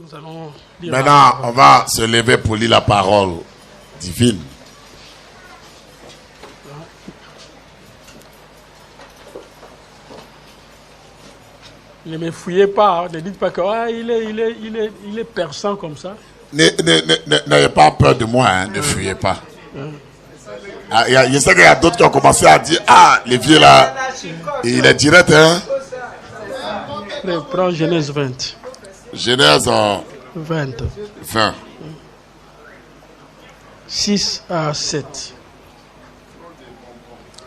Nous allons lire. Maintenant, on va se lever pour lire la parole divine. Ne me fouillez pas, ne dites pas que il est perçant comme ça. N'ayez pas peur de moi, hein, ne fuyez pas. Je sais qu'il y a d'autres qui ont commencé à dire, les vieux là, il est direct, hein. Prends Genèse 20. Genèse 20. 20. 6 à 7.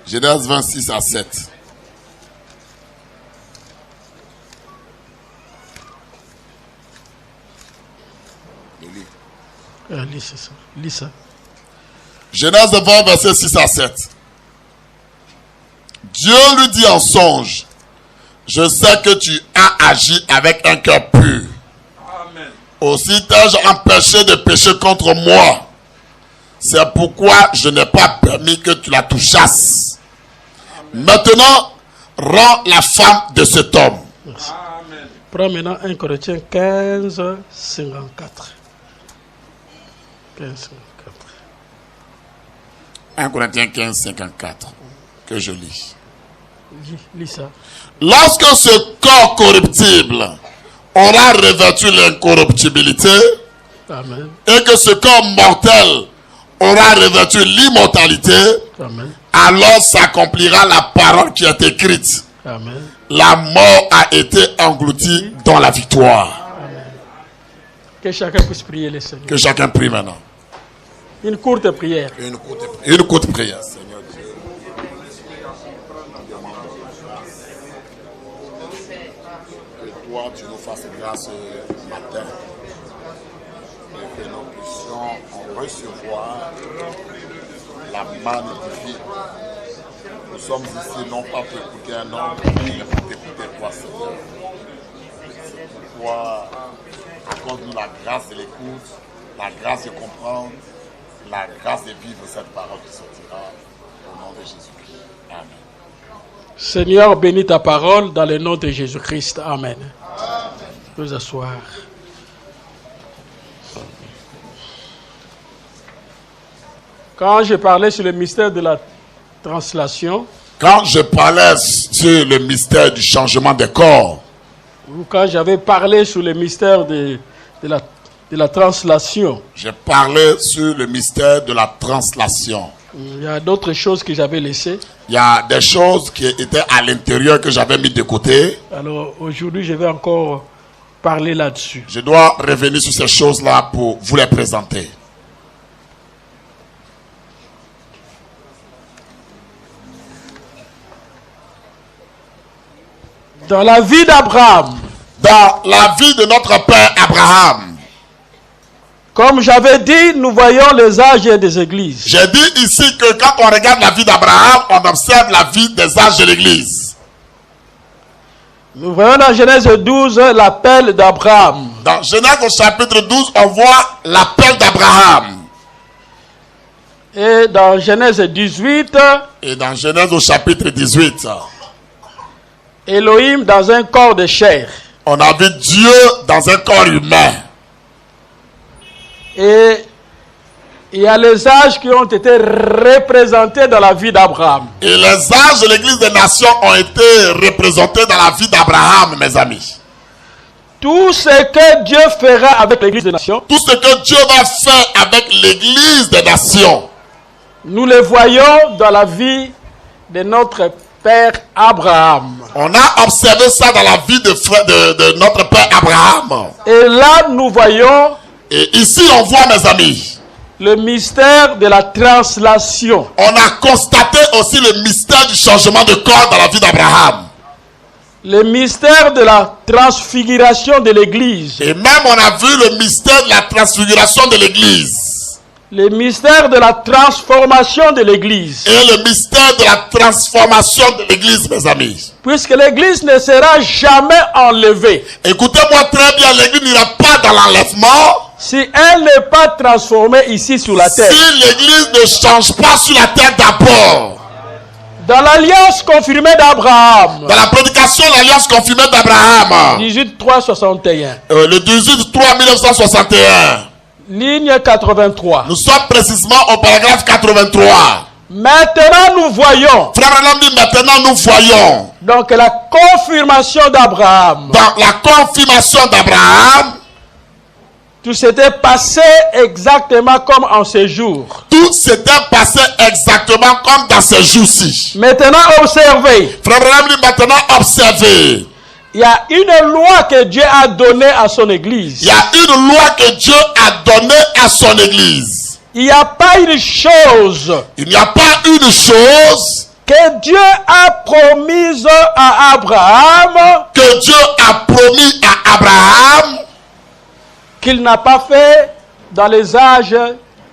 Genèse 26 à 7. Lis ça. Genèse 20, verset 6 à 7. Dieu lui dit en songe, je sais que tu as agi avec un cœur pur. Amen. Aussi t'ai-je empêché de pécher contre moi. C'est pourquoi je n'ai pas permis que tu la touchasses. Amen. Maintenant, rends la femme de cet homme. Merci. Amen. Prends maintenant 1 Corinthiens 15, 54. 1 Corinthiens 15, 54. Que je lis. Lis ça. Lorsque ce corps corruptible aura revêtu l'incorruptibilité, Amen. Et que ce corps mortel aura revêtu l'immortalité, Amen. Alors s'accomplira la parole qui est écrite. Amen. La mort a été engloutie dans la victoire. Amen. Que chacun puisse prier le Seigneur. Que chacun prie maintenant. Une courte prière. Une courte prière, Seigneur Dieu. Que toi, tu nous fasses grâce ce matin. Et que nous puissions recevoir la manne divine. Nous sommes ici non pas pour écouter un homme, mais pour t'écouter toi, Seigneur. C'est pourquoi accorde-nous la grâce de l'écoute, la grâce de comprendre, la grâce de vivre cette parole qui sortira au nom de Jésus-Christ. Amen. Seigneur, bénis ta parole dans le nom de Jésus-Christ. Amen. Nous asseoir. Quand je parlais sur le mystère de la translation, quand je parlais sur le mystère du changement des corps, ou quand j'avais parlé sur le mystère de la translation, je parlais sur le mystère de la translation. Il y a d'autres choses que j'avais laissées. Il y a des choses qui étaient à l'intérieur que j'avais mis de côté. Alors aujourd'hui, je vais encore parler là-dessus. Je dois revenir sur ces choses-là pour vous les présenter. Dans la vie d'Abraham, dans la vie de notre père Abraham, comme j'avais dit, nous voyons les âges des églises. J'ai dit ici que quand on regarde la vie d'Abraham, on observe la vie des âges de l'église. Nous voyons dans Genèse 12 l'appel d'Abraham. Dans Genèse au chapitre 12, on voit l'appel d'Abraham. Et dans Genèse 18, et dans Genèse au chapitre 18, Elohim dans un corps de chair. On a vu Dieu dans un corps humain. Et il y a les âges qui ont été représentés dans la vie d'Abraham. Et les âges de l'église des nations ont été représentés dans la vie d'Abraham, mes amis. Tout ce que Dieu fera avec l'église des nations. Tout ce que Dieu va faire avec l'église des nations. Nous le voyons dans la vie de notre Père Abraham. On a observé ça dans la vie de notre Père Abraham. Et là, nous voyons... Et ici, on voit, mes amis, le mystère de la translation. On a constaté aussi le mystère du changement de corps dans la vie d'Abraham. Le mystère de la transfiguration de l'église. Et même on a vu le mystère de la transfiguration de l'église. Le mystère de la transformation de l'église. Et le mystère de la transformation de l'église, mes amis. Puisque l'église ne sera jamais enlevée. Écoutez-moi très bien, l'église n'ira pas dans l'enlèvement. Si elle n'est pas transformée ici sur la terre. Si l'église ne change pas sur la terre d'abord. Dans l'alliance confirmée d'Abraham. Dans la prédication de l'alliance confirmée d'Abraham. 18-3-61. Le 18-3-1961. Ligne 83. Nous sommes précisément au paragraphe 83. Maintenant nous voyons. Frère Branham dit maintenant nous voyons. Donc la confirmation d'Abraham. Dans la confirmation d'Abraham. Tout s'était passé exactement comme en ces jours. Tout s'était passé exactement comme dans ces jours-ci. Maintenant observez. Frère Branham dit maintenant observez. Il y a une loi que Dieu a donnée à son église. Il y a une loi que Dieu a donnée à son église. Il n'y a pas une chose. Il n'y a pas une chose que Dieu a promise à Abraham. Que Dieu a promis à Abraham. Qu'il n'a pas fait dans les âges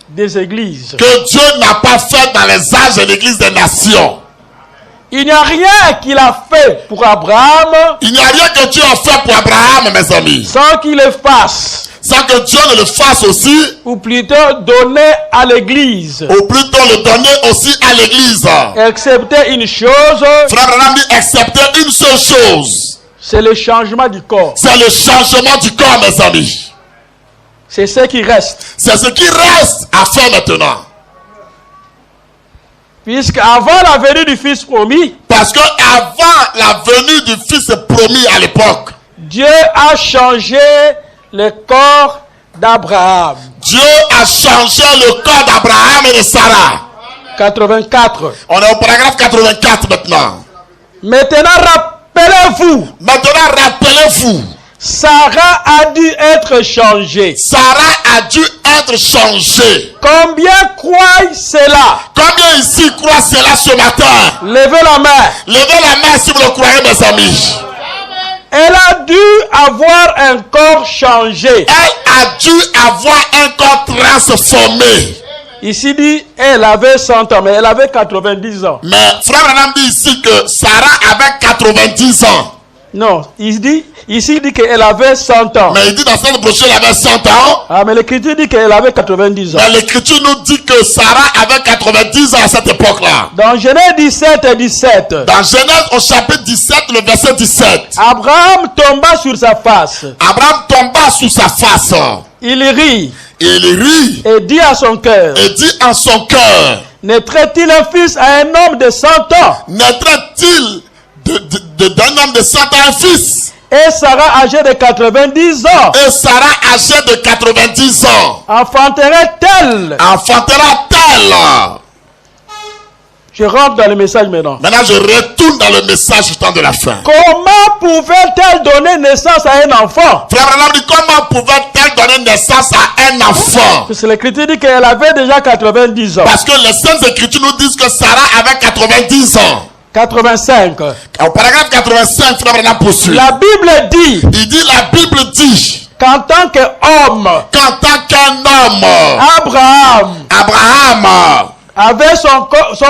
des églises. Que Dieu n'a pas fait dans les âges de l'église des nations. Il n'y a rien qu'il a fait pour Abraham. Il n'y a rien que Dieu a fait pour Abraham, mes amis. Sans qu'il le fasse. Sans que Dieu ne le fasse aussi. Ou plutôt donner à l'église. Ou plutôt le donner aussi à l'église. Excepté une chose. Frère Branham dit excepté une seule chose. C'est le changement du corps. C'est le changement du corps, mes amis. C'est ce qui reste. C'est ce qui reste à faire maintenant. Puisque avant la venue du Fils promis. Parce que avant la venue du Fils promis à l'époque. Dieu a changé le corps d'Abraham. Dieu a changé le corps d'Abraham et de Sarah. 84. On est au paragraphe 84 maintenant. Maintenant rappelez-vous. Maintenant rappelez-vous. Sarah a dû être changée. Sarah a dû être changée. Combien croient cela? Combien ici croient cela ce matin? Levez la main. Levez la main si vous le croyez, mes amis. Elle a dû avoir un corps changé. Elle a dû avoir un corps transformé. Ici dit, elle avait 100 ans, mais elle avait 90 ans. Mais frère Branham dit ici que Sarah avait 90 ans. Non, ici il dit qu'elle avait 100 ans. Mais il dit dans cette brochure elle avait 100 ans. Ah, mais l'écriture dit qu'elle avait 90 ans. Mais l'écriture nous dit que Sarah avait 90 ans à cette époque-là. Dans Genèse 17 et 17. Dans Genèse au chapitre 17, le verset 17. Abraham tomba sur sa face. Abraham tomba sur sa face. Il rit. Il rit. Et dit à son cœur. Et dit en son cœur. Naîtrait-il un fils à un homme de 100 ans? Naîtrait-il d'un homme de 100 ans un fils? Et Sarah âgée de 90 ans. Et Sarah âgée de 90 ans. Enfanterait-elle? Enfantera-t-elle? Je rentre dans le message maintenant. Maintenant, je retourne dans le message du temps de la fin. Comment pouvait-elle donner naissance à un enfant? Frère Branham dit, comment pouvait-elle donner naissance à un enfant? Parce que l'écriture dit qu'elle avait déjà 90 ans. Parce que les Saintes Écritures nous disent que Sarah avait 90 ans. 85. Au paragraphe 85, Frère Branham poursuit. La Bible dit. Il dit, la Bible dit. Qu'en tant qu'homme. Qu'en tant qu'un homme. Abraham. Avait son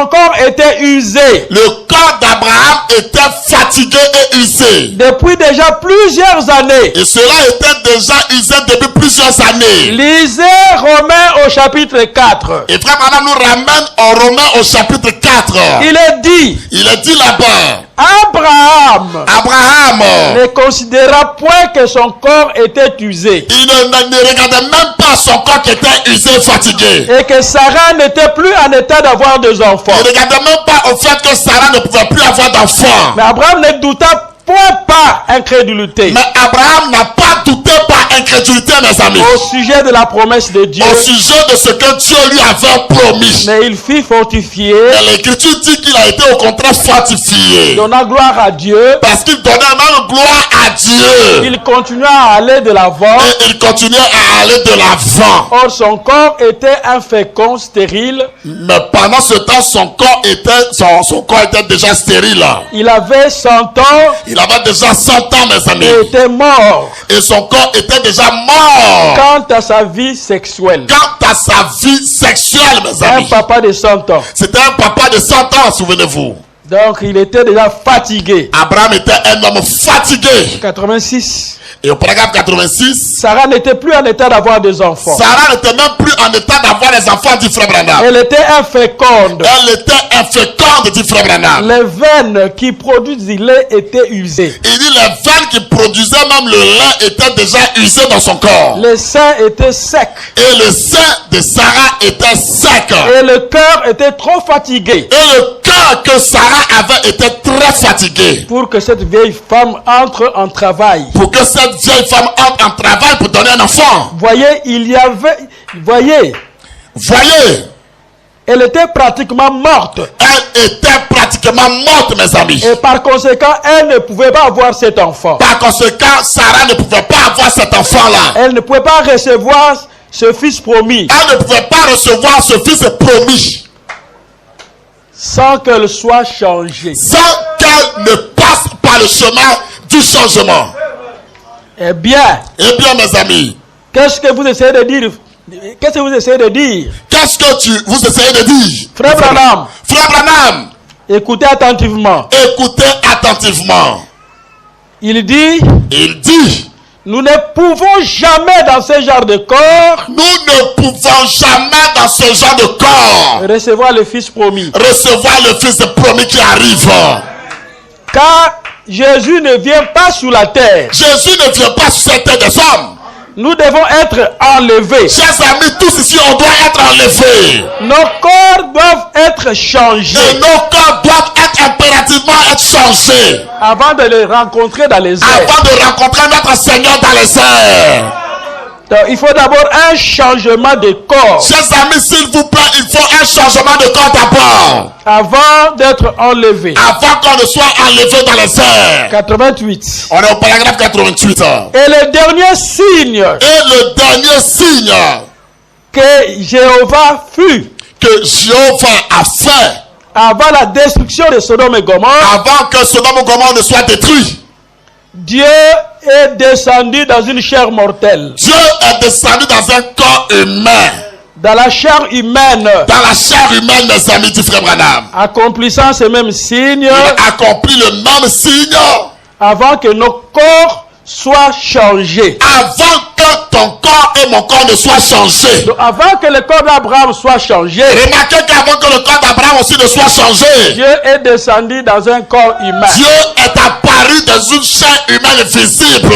corps était usé. Le corps d'Abraham était fatigué et usé. Depuis déjà plusieurs années. Et cela était déjà usé depuis plusieurs années. Lisez Romains au chapitre 4. Et frère Branham nous ramène en Romains au chapitre 4. Il est dit là-bas. Abraham ne considéra point que son corps était usé. Il ne regardait même pas son corps qui était usé et fatigué. Et que Sarah n'était plus en état d'avoir des enfants. Il ne regardait même pas au fait que Sarah ne pouvait plus avoir d'enfants. Mais Abraham ne douta point par incrédulité. Mais Abraham n'a pas douté par incrédulité, mes amis. Au sujet de la promesse de Dieu. Au sujet de ce que Dieu lui avait promis. Mais il fut fortifié. Et l'écriture dit qu'il a été au contraire fortifié. Donnant gloire à Dieu. Parce qu'il donnait même gloire à Dieu. Il continua à aller de l'avant. Et il continuait à aller de l'avant. Or son corps était infécond, stérile. Mais pendant ce temps, son corps était déjà stérile. Il avait 100 ans. Il avait déjà 100 ans, mes amis. Il était mort. Et son corps était déjà mort. Quant à sa vie sexuelle. Quant à sa vie sexuelle, mes amis. Un papa de 100 ans. C'était un papa de 100 ans, souvenez-vous. Donc il était déjà fatigué. Abraham était un homme fatigué. 86. Et au paragraphe 86, Sarah n'était plus en état d'avoir des enfants. Sarah n'était même plus en état d'avoir des enfants, dit Frère Branham. Elle était inféconde. Elle était inféconde, dit Frère Branham. Les veines qui produisent du lait étaient usées. Il dit les veines qui produisaient même le lait étaient déjà usées dans son corps. Les seins étaient secs. Et le sein de Sarah était sec. Et le cœur était trop fatigué. Et le cœur que Sarah avait était très fatigué. Pour que cette vieille femme entre en travail. Pour que cette vieille femme entre en travail pour donner un enfant. Voyez, voyez, elle était pratiquement morte. Elle était pratiquement morte, mes amis. Et par conséquent, elle ne pouvait pas avoir cet enfant. Par conséquent, Sarah ne pouvait pas avoir cet enfant-là. Elle ne pouvait pas recevoir ce fils promis. Elle ne pouvait pas recevoir ce fils promis. Sans qu'elle soit changée. Sans qu'elle ne passe par le chemin du changement. Eh bien, mes amis, qu'est-ce que vous essayez de dire? Qu'est-ce que vous essayez de dire? Qu'est-ce que vous essayez de dire? Frère Branham. Frère Branham. Écoutez attentivement. Écoutez attentivement. Il dit, nous ne pouvons jamais dans ce genre de corps. Nous ne pouvons jamais dans ce genre de corps recevoir le fils promis. Recevoir le fils promis qui arrive. Car Jésus ne vient pas sur la terre. Jésus ne vient pas sur cette terre des hommes. Nous devons être enlevés. Chers amis, tous ici, on doit être enlevés. Nos corps doivent être changés. Et nos corps doivent être impérativement changés. Avant de les rencontrer dans les airs. Avant de rencontrer notre Seigneur dans les airs. Donc, il faut d'abord un changement de corps. Chers amis, s'il vous plaît, il faut un changement de corps d'abord. Avant d'être enlevé. Avant qu'on ne soit enlevé dans les airs. 88. On est au paragraphe 88. Et le dernier signe. Que Jéhovah fut. Que Jéhovah a fait. Avant la destruction de Sodome et Gomorrhe. Avant que Sodome et Gomorrhe ne soit détruit. Dieu est descendu dans une chair mortelle. Dieu est descendu dans un corps humain. Dans la chair humaine. Dans la chair humaine, mes amis du frère Branham. Accomplissant ce même signe. Il a accompli le même signe. Avant que nos corps soient changés. Avant que ton corps et mon corps ne soient changés. Donc, avant que le corps d'Abraham soit changé. Remarquez qu'avant que le corps d'Abraham aussi ne soit changé. Dieu est descendu dans un corps humain. Dieu est apparu dans une chair humaine visible.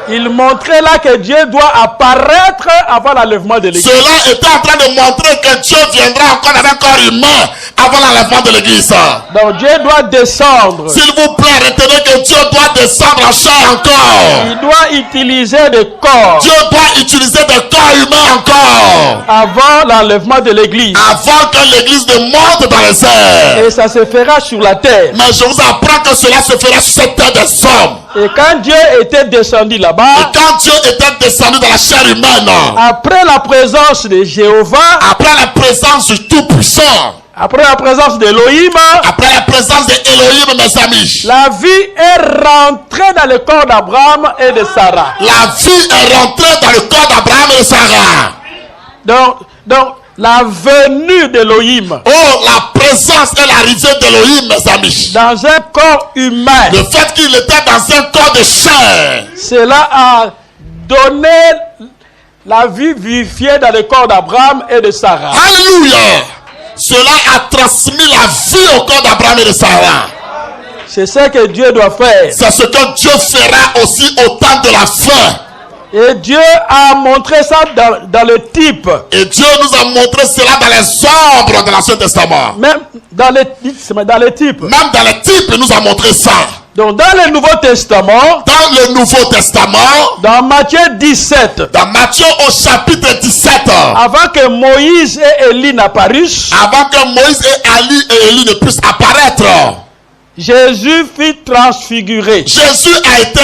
Il montrait là que Dieu doit apparaître avant l'enlèvement de l'église. Cela était en train de montrer que Dieu viendra encore dans un corps humain avant l'enlèvement de l'église. Donc Dieu doit descendre. S'il vous plaît, retenez que Dieu doit descendre en chair encore. Il doit utiliser des corps. Dieu doit utiliser des corps humains encore. Avant l'enlèvement de l'église. Avant que l'église ne monte dans les airs. Et ça se fera sur la terre. Mais je vous apprends que cela se fera sur cette terre des hommes. Et quand Dieu était descendu là-bas. Et quand Dieu était descendu dans la chair humaine. Après la présence de Jéhovah. Après la présence du Tout-Puissant. Après la présence d'Élohim. Après la présence d'Élohim, mes amis. La vie est rentrée dans le corps d'Abraham et de Sarah. La vie est rentrée dans le corps d'Abraham et de Sarah. Donc, la venue d'Élohim. Oh, la présence et l'arrivée d'Élohim, mes amis. Dans un corps humain. Le fait qu'il était dans un corps de chair. Cela a donné la vie vivifiée dans le corps d'Abraham et de Sarah. Alléluia. Cela a transmis la vie au corps d'Abraham et de Sarah. C'est ce que Dieu doit faire. C'est ce que Dieu fera aussi au temps de la fin. Et Dieu a montré ça dans le type. Et Dieu nous a montré cela dans les ombres de l'Ancien Testament. Même dans les types. Même dans les types, il nous a montré ça. Donc dans le Nouveau Testament. Dans le Nouveau Testament. Dans Matthieu 17. Dans Matthieu au chapitre 17. Avant que Moïse et Élie n'apparussent. Avant que Moïse et Élie ne puissent apparaître. Jésus fut transfiguré. Jésus a été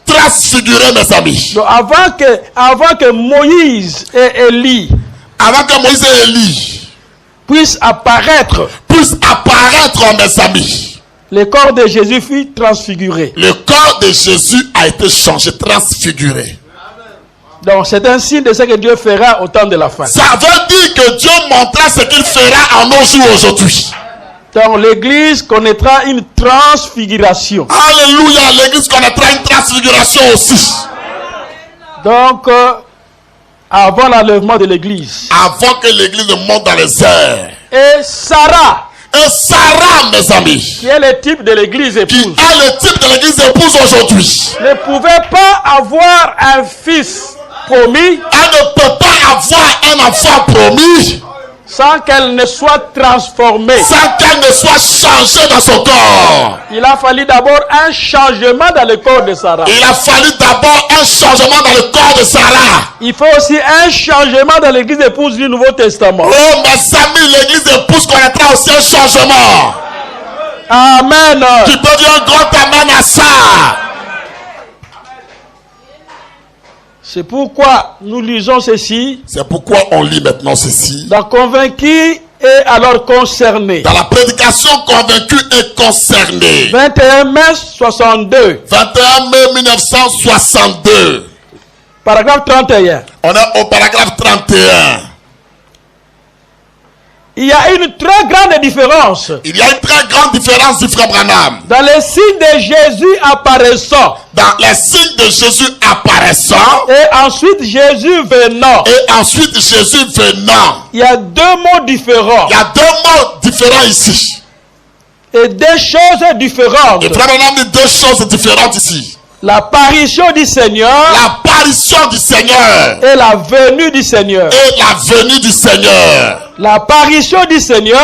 transfiguré, mes amis. Donc avant que Moïse et Élie. Avant que Moïse et Élie puissent apparaître, mes amis. Le corps de Jésus fut transfiguré. Le corps de Jésus a été changé, transfiguré. Donc c'est un signe de ce que Dieu fera au temps de la fin. Ça veut dire que Dieu montrera ce qu'il fera en nos jours aujourd'hui. Donc l'église connaîtra une transfiguration. Alléluia, l'église connaîtra une transfiguration aussi. Donc, avant l'enlèvement de l'église. Avant que l'église ne monte dans les airs. Et Sarah. Et Sarah, mes amis. Qui est le type de l'église épouse. Qui est le type de l'église épouse aujourd'hui. Ne pouvait pas avoir un fils promis. Elle ne peut pas avoir un enfant promis. Sans qu'elle ne soit transformée. Sans qu'elle ne soit changée dans son corps. Il a fallu d'abord un changement dans le corps de Sarah. Il a fallu d'abord un changement dans le corps de Sarah. Il faut aussi un changement dans l'église épouse du Nouveau Testament. Oh mes amis, l'église épouse connaîtra aussi un changement. Amen. Tu peux dire un grand amen à ça. C'est pourquoi nous lisons ceci. C'est pourquoi on lit maintenant ceci. Dans Convaincu et alors concerné. Dans la prédication convaincu et concerné. 21 mai 62. 21 mai 1962. Paragraphe 31. On est au paragraphe 31. Il y a une très grande différence. Il y a une très grande différence du frère Branham. Dans les signes de Jésus apparaissant. Dans les signes de Jésus apparaissant. Et ensuite Jésus venant. Et ensuite Jésus venant. Il y a deux mots différents. Il y a deux mots différents ici. Et deux choses différentes. Le frère Branham dit deux choses différentes ici. L'apparition du Seigneur. L'apparition du Seigneur. Et la venue du Seigneur. Et la venue du Seigneur. L'apparition du Seigneur.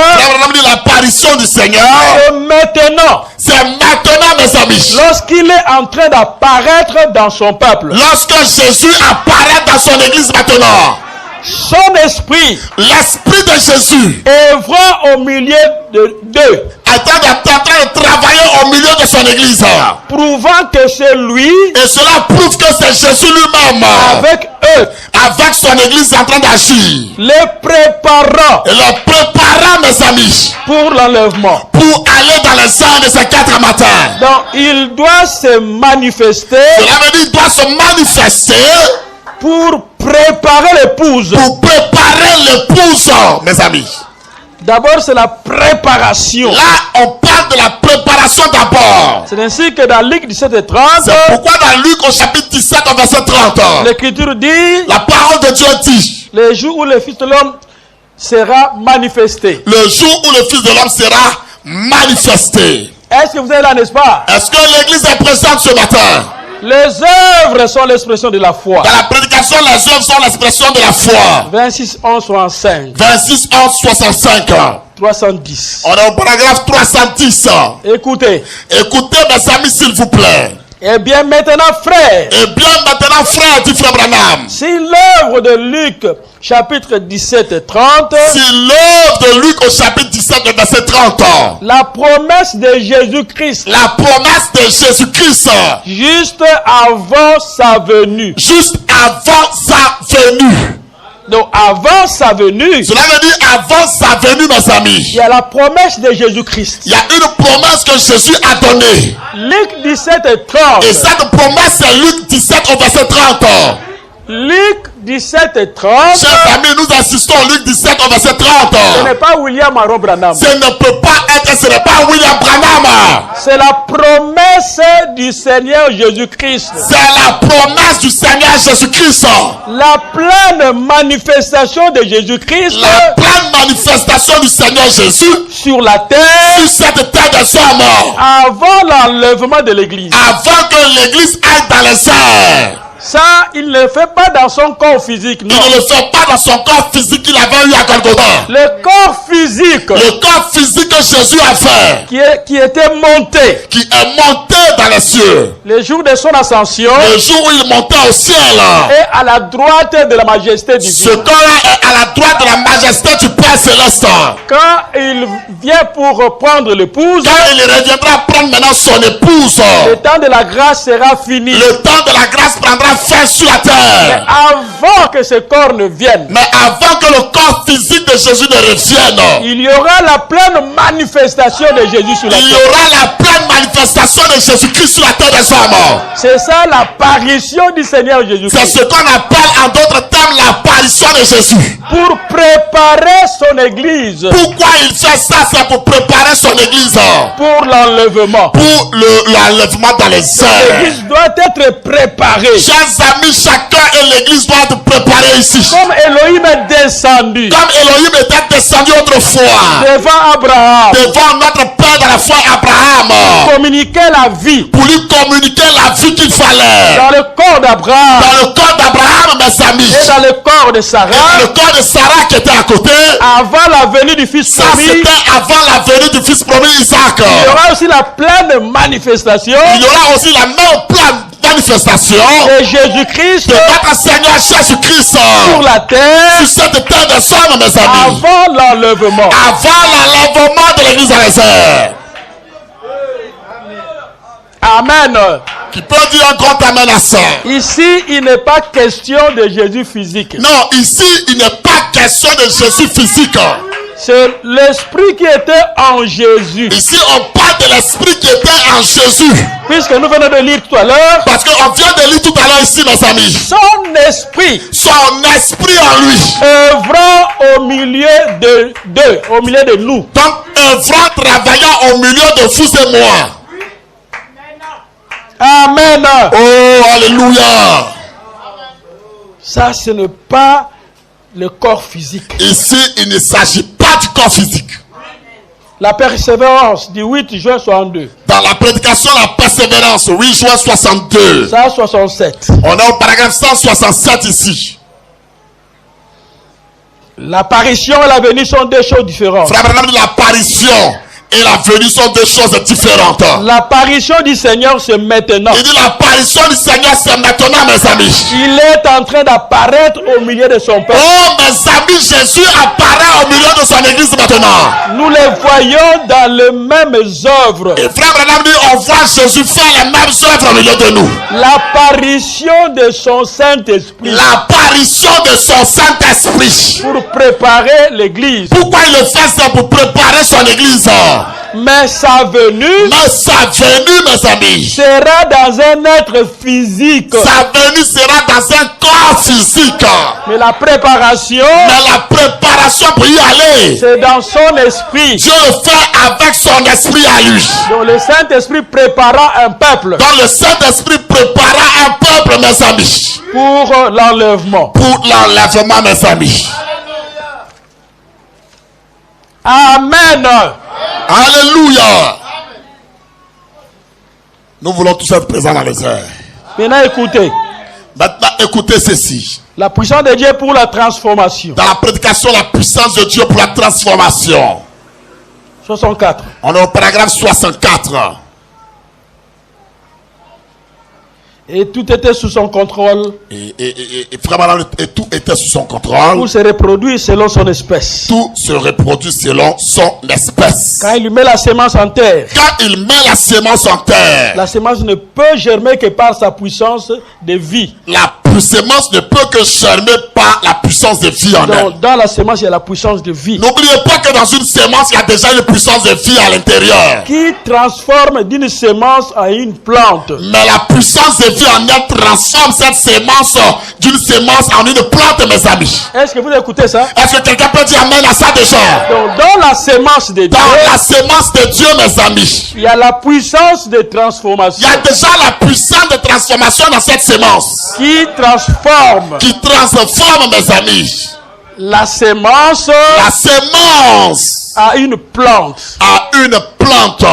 L'apparition du Seigneur. Et maintenant. C'est maintenant, mes amis. Lorsqu'il est en train d'apparaître dans son peuple. Lorsque Jésus apparaît dans son église maintenant. Son esprit. L'esprit de Jésus. Œuvrant au milieu d'eux. En train de travailler au milieu de son église. Prouvant que c'est lui. Et cela prouve que c'est Jésus lui-même. Avec eux. Avec son église en train d'agir. Les préparant. Et les préparant, mes amis. Pour l'enlèvement. Pour aller dans les airs de ces 4 matins. Donc il doit se manifester. Cela veut dire qu'il doit se manifester. Pour préparer l'épouse. Pour préparer l'épouse, mes amis. D'abord, c'est la préparation. Là, on parle de la préparation d'abord. C'est ainsi que dans Luc 17 et 30. C'est pourquoi dans Luc au chapitre 17 au verset 30. L'Écriture dit. La parole de Dieu dit. Le jour où le Fils de l'homme sera manifesté. Le jour où le Fils de l'homme sera manifesté. Est-ce que vous êtes là, n'est-ce pas? Est-ce que l'église est présente ce matin? Les œuvres sont l'expression de la foi. Dans la prédication, les œuvres sont l'expression de la foi. 26, 11, 65. 26, 11, 65. 310. On est au paragraphe 310. Écoutez. Écoutez, mes amis, s'il vous plaît. Eh bien maintenant, frère. Eh bien maintenant, frère, dit frère Branham. Si l'œuvre de Luc, chapitre 17 et 30. Si l'œuvre de Luc au chapitre 17 et verset 30. La promesse de Jésus-Christ. La promesse de Jésus-Christ. Juste avant sa venue. Juste avant sa venue. Donc avant sa venue. Cela veut dire avant sa venue, mes amis. Il y a la promesse de Jésus-Christ. Il y a une promesse que Jésus a donnée. Luc 17 et 30. Et cette promesse, c'est Luc 17 au verset 30. Luc 17 et 30. Chers amis, nous assistons au Luc 17 au verset 30. Ce n'est pas William Aaron Branham. Ce ne peut pas être, ce n'est pas William Branham. C'est la promesse du Seigneur Jésus-Christ. C'est la promesse du Seigneur Jésus-Christ. La pleine manifestation de Jésus-Christ. La pleine manifestation du Seigneur Jésus sur la terre. Sur cette terre des hommes. Avant l'enlèvement de l'église. Avant que l'église aille dans les airs. Ça, il ne le fait pas dans son corps physique, non. Il ne le fait pas dans son corps physique qu'il avait eu à Golgotha. Le corps physique. Le corps physique que Jésus a fait. Qui était monté. Qui est monté dans les cieux. Le jour de son ascension. Le jour où il montait au ciel. Et à la droite de la majesté divine. Ce corps-là est à la droite de la majesté du Père céleste. Quand il vient pour prendre l'épouse. Quand il reviendra prendre maintenant son épouse. Le temps de la grâce sera fini. Le temps de la grâce prendra fin sur la terre. Mais avant que ce corps ne vienne. Mais avant que le corps physique de que Jésus ne revienne, il y aura la pleine manifestation de Jésus sur la il y terre. aura la pleine manifestation de Jésus-Christ sur la terre des hommes. C'est ça l'apparition du Seigneur C'est Jésus-Christ. ce qu'on appelle en d'autres termes l'apparition de Jésus. Pour préparer son église Pourquoi il fait ça? C'est pour préparer son église pour l'enlèvement. pour l'enlèvement dans les airs. L'église doit être préparée. Chers amis, chacun et l'église doit être préparé ici. Comme Elohim est descendu Comme Elohim était descendu autrefois devant Abraham, devant notre père dans la foi Abraham communiquer la vie pour lui communiquer la vie qu'il fallait. dans le corps d'Abraham Dans le corps d'Abraham, mes amis, et dans le corps de et Sarah, dans le corps de Sarah qui était à côté, avant la venue du Fils ça promis, c'était avant la venue du fils promis Isaac. il y aura aussi la pleine manifestation Il y aura aussi la même pleine manifestation de Jésus-Christ de notre Seigneur Jésus-Christ sur la terre sur cette terre des hommes, mes amis, avant l'enlèvement. avant l'enlèvement de l'église dans les airs. Amen. Qui peut dire un grand amen à ça? Ici, il n'est pas question de Jésus physique. Non, ici, il n'est pas question de Jésus physique. C'est l'esprit qui était en Jésus. Ici, on parle de l'esprit qui était en Jésus. Puisque nous venons de lire tout à l'heure, Parce qu'on vient de lire tout à l'heure ici, mes amis. son esprit Son esprit en lui. œuvrant au milieu de nous. Donc, œuvrant, travaillant au milieu de vous et moi. Amen. Oh, alléluia. Ça, ce n'est pas le corps physique. Ici, il ne s'agit pas du corps physique. La persévérance du 8 juin 62. Dans la prédication, la persévérance, 8 juin 62. 167. On est au paragraphe 167 ici. L'apparition et la venue sont deux choses différentes. Frère Branham dit l'apparition et la venue sont deux choses différentes. L'apparition du Seigneur, c'est maintenant. Il dit l'apparition du Seigneur, c'est maintenant, mes amis. Il est en train d'apparaître au milieu de son peuple. Oh, mes amis, Jésus apparaît au milieu de son église maintenant. Nous les voyons dans les mêmes œuvres. Et frère Branham dit, on voit Jésus faire les mêmes œuvres au milieu de nous. L'apparition de son Saint-Esprit L'apparition de son Saint-Esprit. pour préparer l'église. Pourquoi il le fait? C'est pour préparer son église. Mais sa venue Mais sa venue, mes amis, sera dans un être physique. sa venue sera dans un corps physique. Mais la préparation, Mais la préparation pour y aller, c'est dans son esprit. Dieu le fait avec son esprit à lui. Donc le Saint-Esprit préparant un peuple Donc le Saint-Esprit prépara un peuple, mes amis, pour l'enlèvement. pour l'enlèvement, mes amis. Amen. Alléluia. Nous voulons tous être présents dans les airs. Maintenant écoutez. Maintenant, écoutez ceci. La puissance de Dieu pour la transformation. Dans la prédication, la puissance de Dieu pour la transformation. 64. On est au paragraphe 64. Et tout était sous son contrôle. Et frère Branham, et tout était sous son contrôle. Tout se reproduit selon son espèce. Tout se reproduit selon son espèce. Quand il met la sémence en terre, Quand il met la sémence en terre, la sémence ne peut germer que par sa puissance de vie. la sémence ne peut que germer par la puissance de vie en elle. Donc, dans la sémence, il y a la puissance de vie N'oubliez pas que dans une sémence, il y a déjà une puissance de vie à l'intérieur. qui transforme d'une sémence en une plante. Mais la puissance de vie en elle transforme cette sémence d'une sémence en une plante, mes amis. Est-ce que vous écoutez ça? Est-ce que quelqu'un peut dire amen à ça déjà? Donc, dans la sémence de Dieu, Dans la sémence de Dieu, mes amis, il y a la puissance de il transformation y a déjà la puissance de transformation dans cette sémence. qui transforme Qui transforme, mes amis, la sémence la sémence à une plante. à une plante.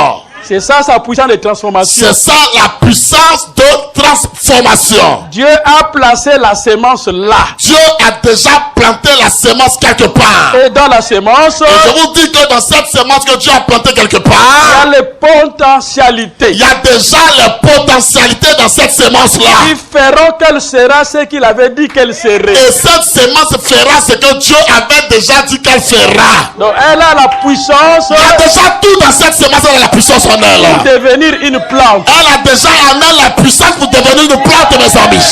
C'est ça sa puissance de transformation. C'est ça la puissance de transformation. Dieu a placé la sémence là. Dieu a déjà planté la sémence quelque part. Et dans la sémence, Et je vous dis que dans cette sémence que Dieu a plantée quelque il y part, a les potentialités il y a déjà les potentialités dans cette sémence-là. qui feront qu'elle sera ce qu'il avait dit qu'elle serait. Et cette sémence fera ce que Dieu avait déjà dit qu'elle fera. Donc elle a la puissance Il y a déjà tout dans cette semence, elle a la puissance en pour elle. devenir une plante. Elle a déjà en elle la puissance pour devenir une plante, mes amis.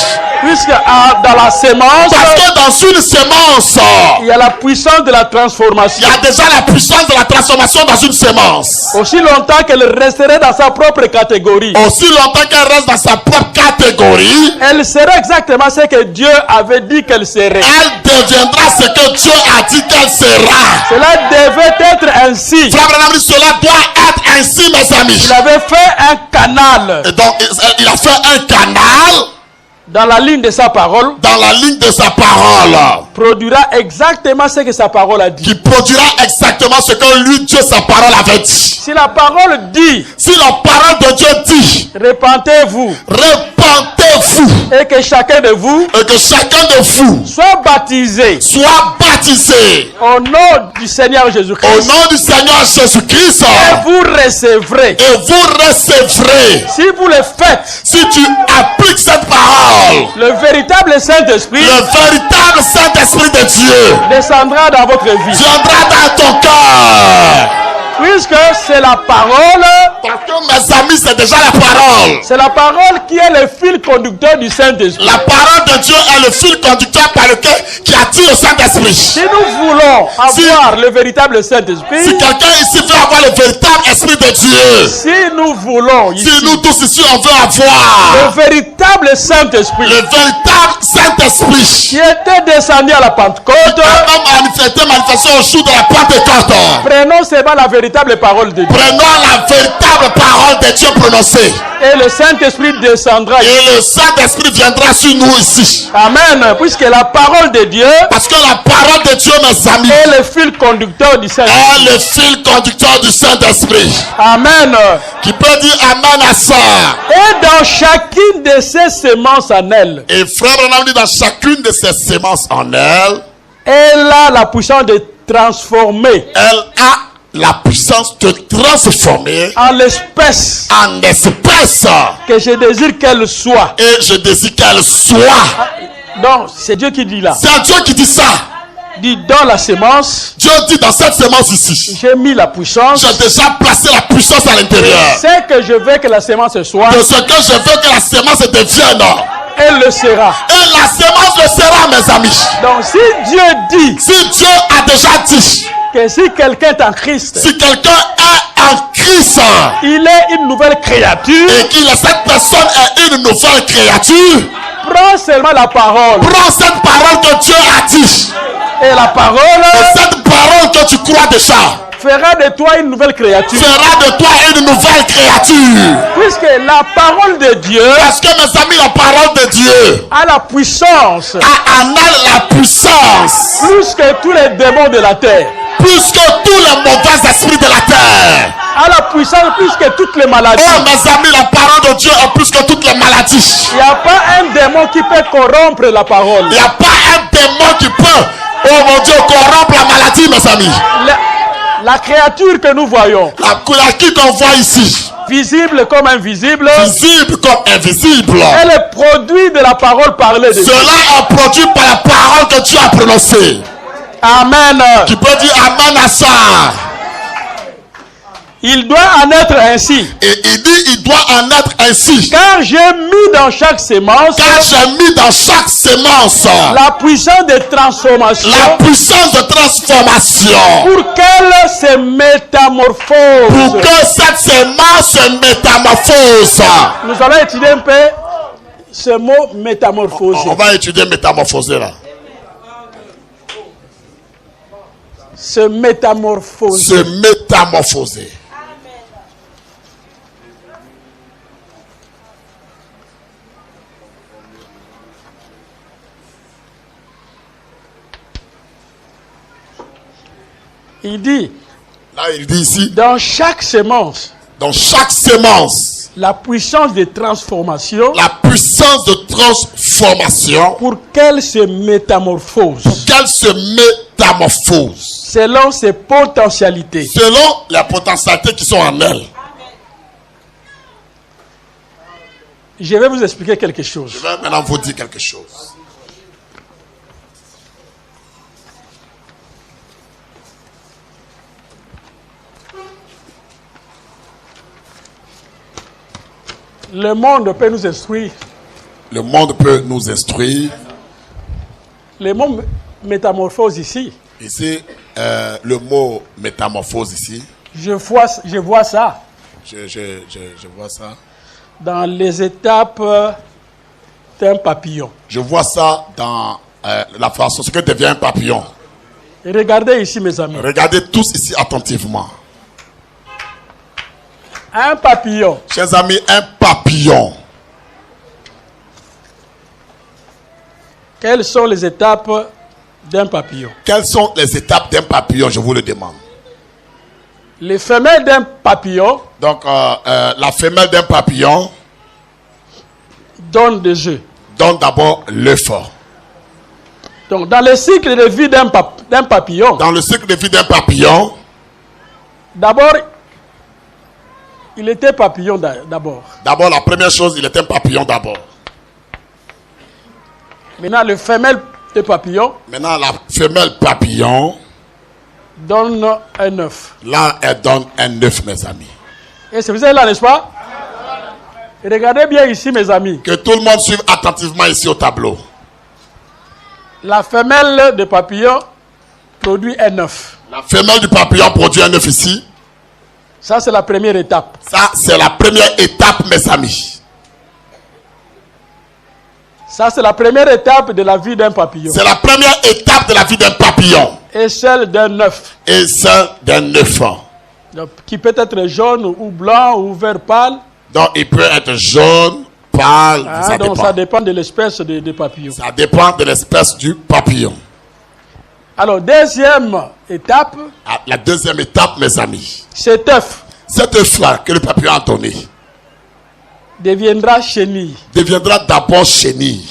Puisque dans la semence, Parce que dans une semence, il y a la puissance de la il transformation. y a déjà la puissance de la transformation dans une semence. Aussi longtemps qu'elle resterait dans sa propre catégorie, Aussi longtemps qu'elle reste dans sa propre catégorie, elle serait exactement ce que Dieu avait dit qu'elle serait. elle deviendra ce que Dieu a dit qu'elle sera. Cela devait être ainsi. Frère Branham dit, cela doit être ainsi, mes amis. Il avait fait un canal Et donc, il a fait un canal dans la ligne de sa parole, dans la ligne de sa parole, produira exactement ce que sa parole a dit. qui produira exactement ce que lui, Dieu, sa parole avait dit. Si la parole dit, Si la parole de Dieu dit, repentez-vous, répentez-vous, et que chacun de vous et que chacun de vous soit baptisé soit baptisé au nom du Seigneur au Jésus-Christ, nom du Seigneur Jésus-Christ, et vous recevrez. et vous recevrez, Si vous le faites, si tu appliques cette parole, le véritable Saint-Esprit le véritable Saint-Esprit de Dieu descendra dans votre vie. viendra dans ton cœur. Puisque c'est la parole, Parce que mes amis, c'est déjà la parole. c'est la parole qui est le fil conducteur du Saint-Esprit. La parole de Dieu est le fil conducteur par lequel qui attire le Saint-Esprit. Si nous voulons avoir le véritable Saint-Esprit, Si quelqu'un ici veut avoir le véritable Esprit de Dieu, si nous voulons ici si nous tous ici on veut avoir le véritable Saint-Esprit le véritable Saint-Esprit qui était descendu à la Pentecôte, qui a manifesté au jour de la Pentecôte, prenons seulement la véritable parole de Dieu. prenons la véritable parole de Dieu prononcée Et le Saint-Esprit descendra. et le Saint-Esprit viendra sur nous ici. Amen. Puisque la parole de Dieu Parce que la parole de Dieu, mes amis, est le fil conducteur du Saint-Esprit. est le fil conducteur du Saint-Esprit. Amen. Qui peut dire Amen à ça. Et dans chacune de ces semences en elle, Et frère Branham dit dans chacune de ces semences en elle, elle a la puissance de transformer elle a la puissance de transformer en l'espèce en espèce. que je désire qu'elle soit. Et je désire qu'elle soit. Donc, c'est Dieu qui dit là. C'est Dieu qui dit ça. Dit dans la semence, Dieu dit dans cette semence ici, j'ai mis la puissance. j'ai déjà placé la puissance à l'intérieur. C'est que je veux que la semence soit, De ce que je veux que la semence devienne. elle le sera. Et la semence le sera, mes amis. Donc, si Dieu dit Si Dieu a déjà dit, que si quelqu'un est en Christ, si quelqu'un est en Christ il est une nouvelle créature, et que cette personne est une nouvelle créature, prends seulement la parole. prends cette parole que Dieu a dit. Et la parole Et cette parole que tu crois déjà fera de toi une nouvelle créature. fera de toi une nouvelle créature. Puisque la parole de Dieu Parce que mes amis, la parole de Dieu a la puissance a en elle la puissance plus que tous les démons de la terre. plus que tous les mauvais esprits de la terre. A la puissance plus que toutes les maladies. Oh mes amis, la parole de Dieu est plus que toutes les maladies. Il n'y a pas un démon qui peut corrompre la parole. Il n'y a pas un démon qui peut, oh mon Dieu, corrompre la maladie, mes amis. La créature que nous voyons, La qui qu'on voit ici, visible comme invisible, visible comme invisible, elle est produit de la parole parlée de Dieu. cela est produit par la parole que Dieu a prononcée. Amen. Tu peux dire Amen à ça. Il doit en être ainsi. Et il dit, il doit en être ainsi. Car j'ai mis dans chaque semence Car j'ai mis dans chaque semence la puissance de transformation la puissance de transformation pour qu'elle se métamorphose. pour que cette semence se métamorphose. Nous allons étudier un peu ce mot métamorphose. On va étudier métamorphoser là. Se métamorphose. Se métamorphoser. Il dit, Là, il dit ici, dans chaque semence, dans chaque semence, la puissance de transformation la puissance de transformation pour qu'elle se métamorphose qu'elle se métamorphose selon ses potentialités. selon les potentialités qui sont en elle. Je vais vous expliquer quelque chose. Je vais maintenant vous dire quelque chose. Le monde peut nous instruire. Le monde peut nous instruire. Le mot métamorphose ici. Ici, le mot métamorphose ici. Je vois ça. Je vois ça. Dans les étapes d'un papillon. Je vois ça dans la façon ce que devient un papillon. Et regardez ici, mes amis. Regardez tous ici attentivement. Un papillon. Chers amis, un papillon. Quelles sont les étapes d'un papillon? Quelles sont les étapes d'un papillon, je vous le demande. Les femelles d'un papillon. Donc, la femelle d'un papillon donne des œufs. Donne d'abord l'œuf. Donc, dans le cycle de vie d'un papillon. Dans le cycle de vie d'un papillon. D'abord, il était papillon d'abord. D'abord, la première chose, il était un papillon d'abord. Maintenant, le femelle de papillon. Maintenant, la femelle papillon donne un œuf. Là, elle donne un œuf, mes amis. Et c'est vous là, n'est-ce pas? Regardez bien ici, mes amis. Que tout le monde suive attentivement ici au tableau. La femelle de papillon produit un œuf. La femelle du papillon produit un œuf ici. Ça, c'est la première étape. Ça, c'est la première étape, mes amis. Ça, c'est la première étape de la vie d'un papillon. C'est la première étape de la vie d'un papillon. Et celle d'un œuf. Et celle d'un œuf. Qui peut être jaune ou blanc ou vert pâle. Donc, il peut être jaune, pâle. Ça dépend de l'espèce de papillon. Ça dépend de l'espèce du papillon. Alors, deuxième étape. La deuxième étape, mes amis. Cet œuf. Cet œuf-là que le papillon a donné. Deviendra chenille. Deviendra d'abord chenille.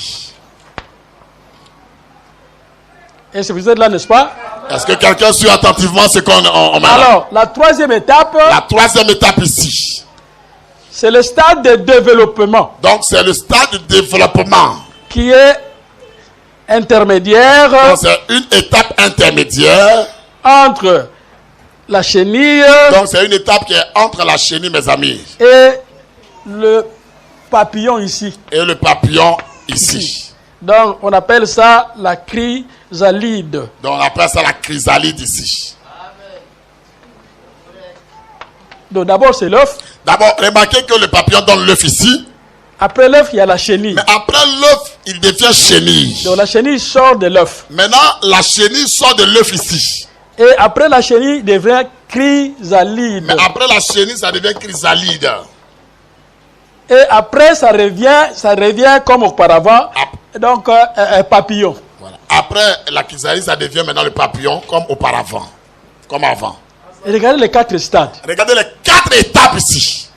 Est-ce que vous êtes là, n'est-ce pas? Est-ce que quelqu'un suit attentivement ce qu'on met? Alors, la troisième étape. La troisième étape ici. C'est le stade de développement. Donc, c'est le stade de développement. Qui est intermédiaire. Donc, c'est une étape intermédiaire. Entre la chenille. Donc, c'est une étape qui est entre la chenille, mes amis. Et le papillon ici. Et le papillon ici. Donc, on appelle ça la chrysalide. Donc, on appelle ça la chrysalide ici. Donc, d'abord, c'est l'œuf. D'abord, remarquez que le papillon donne l'œuf ici. Après l'œuf, il y a la chenille. Mais après l'œuf, il devient chenille. Donc, la chenille sort de l'œuf. Maintenant, la chenille sort de l'œuf ici. Et après la chenille, devient chrysalide. Mais après la chenille, ça devient chrysalide. Et après, ça revient comme auparavant. Donc, un papillon. Voilà. Après la chrysalide, ça devient maintenant le papillon comme auparavant. Comme avant. Et regardez les 4 stades. Regardez les 4 étapes ici.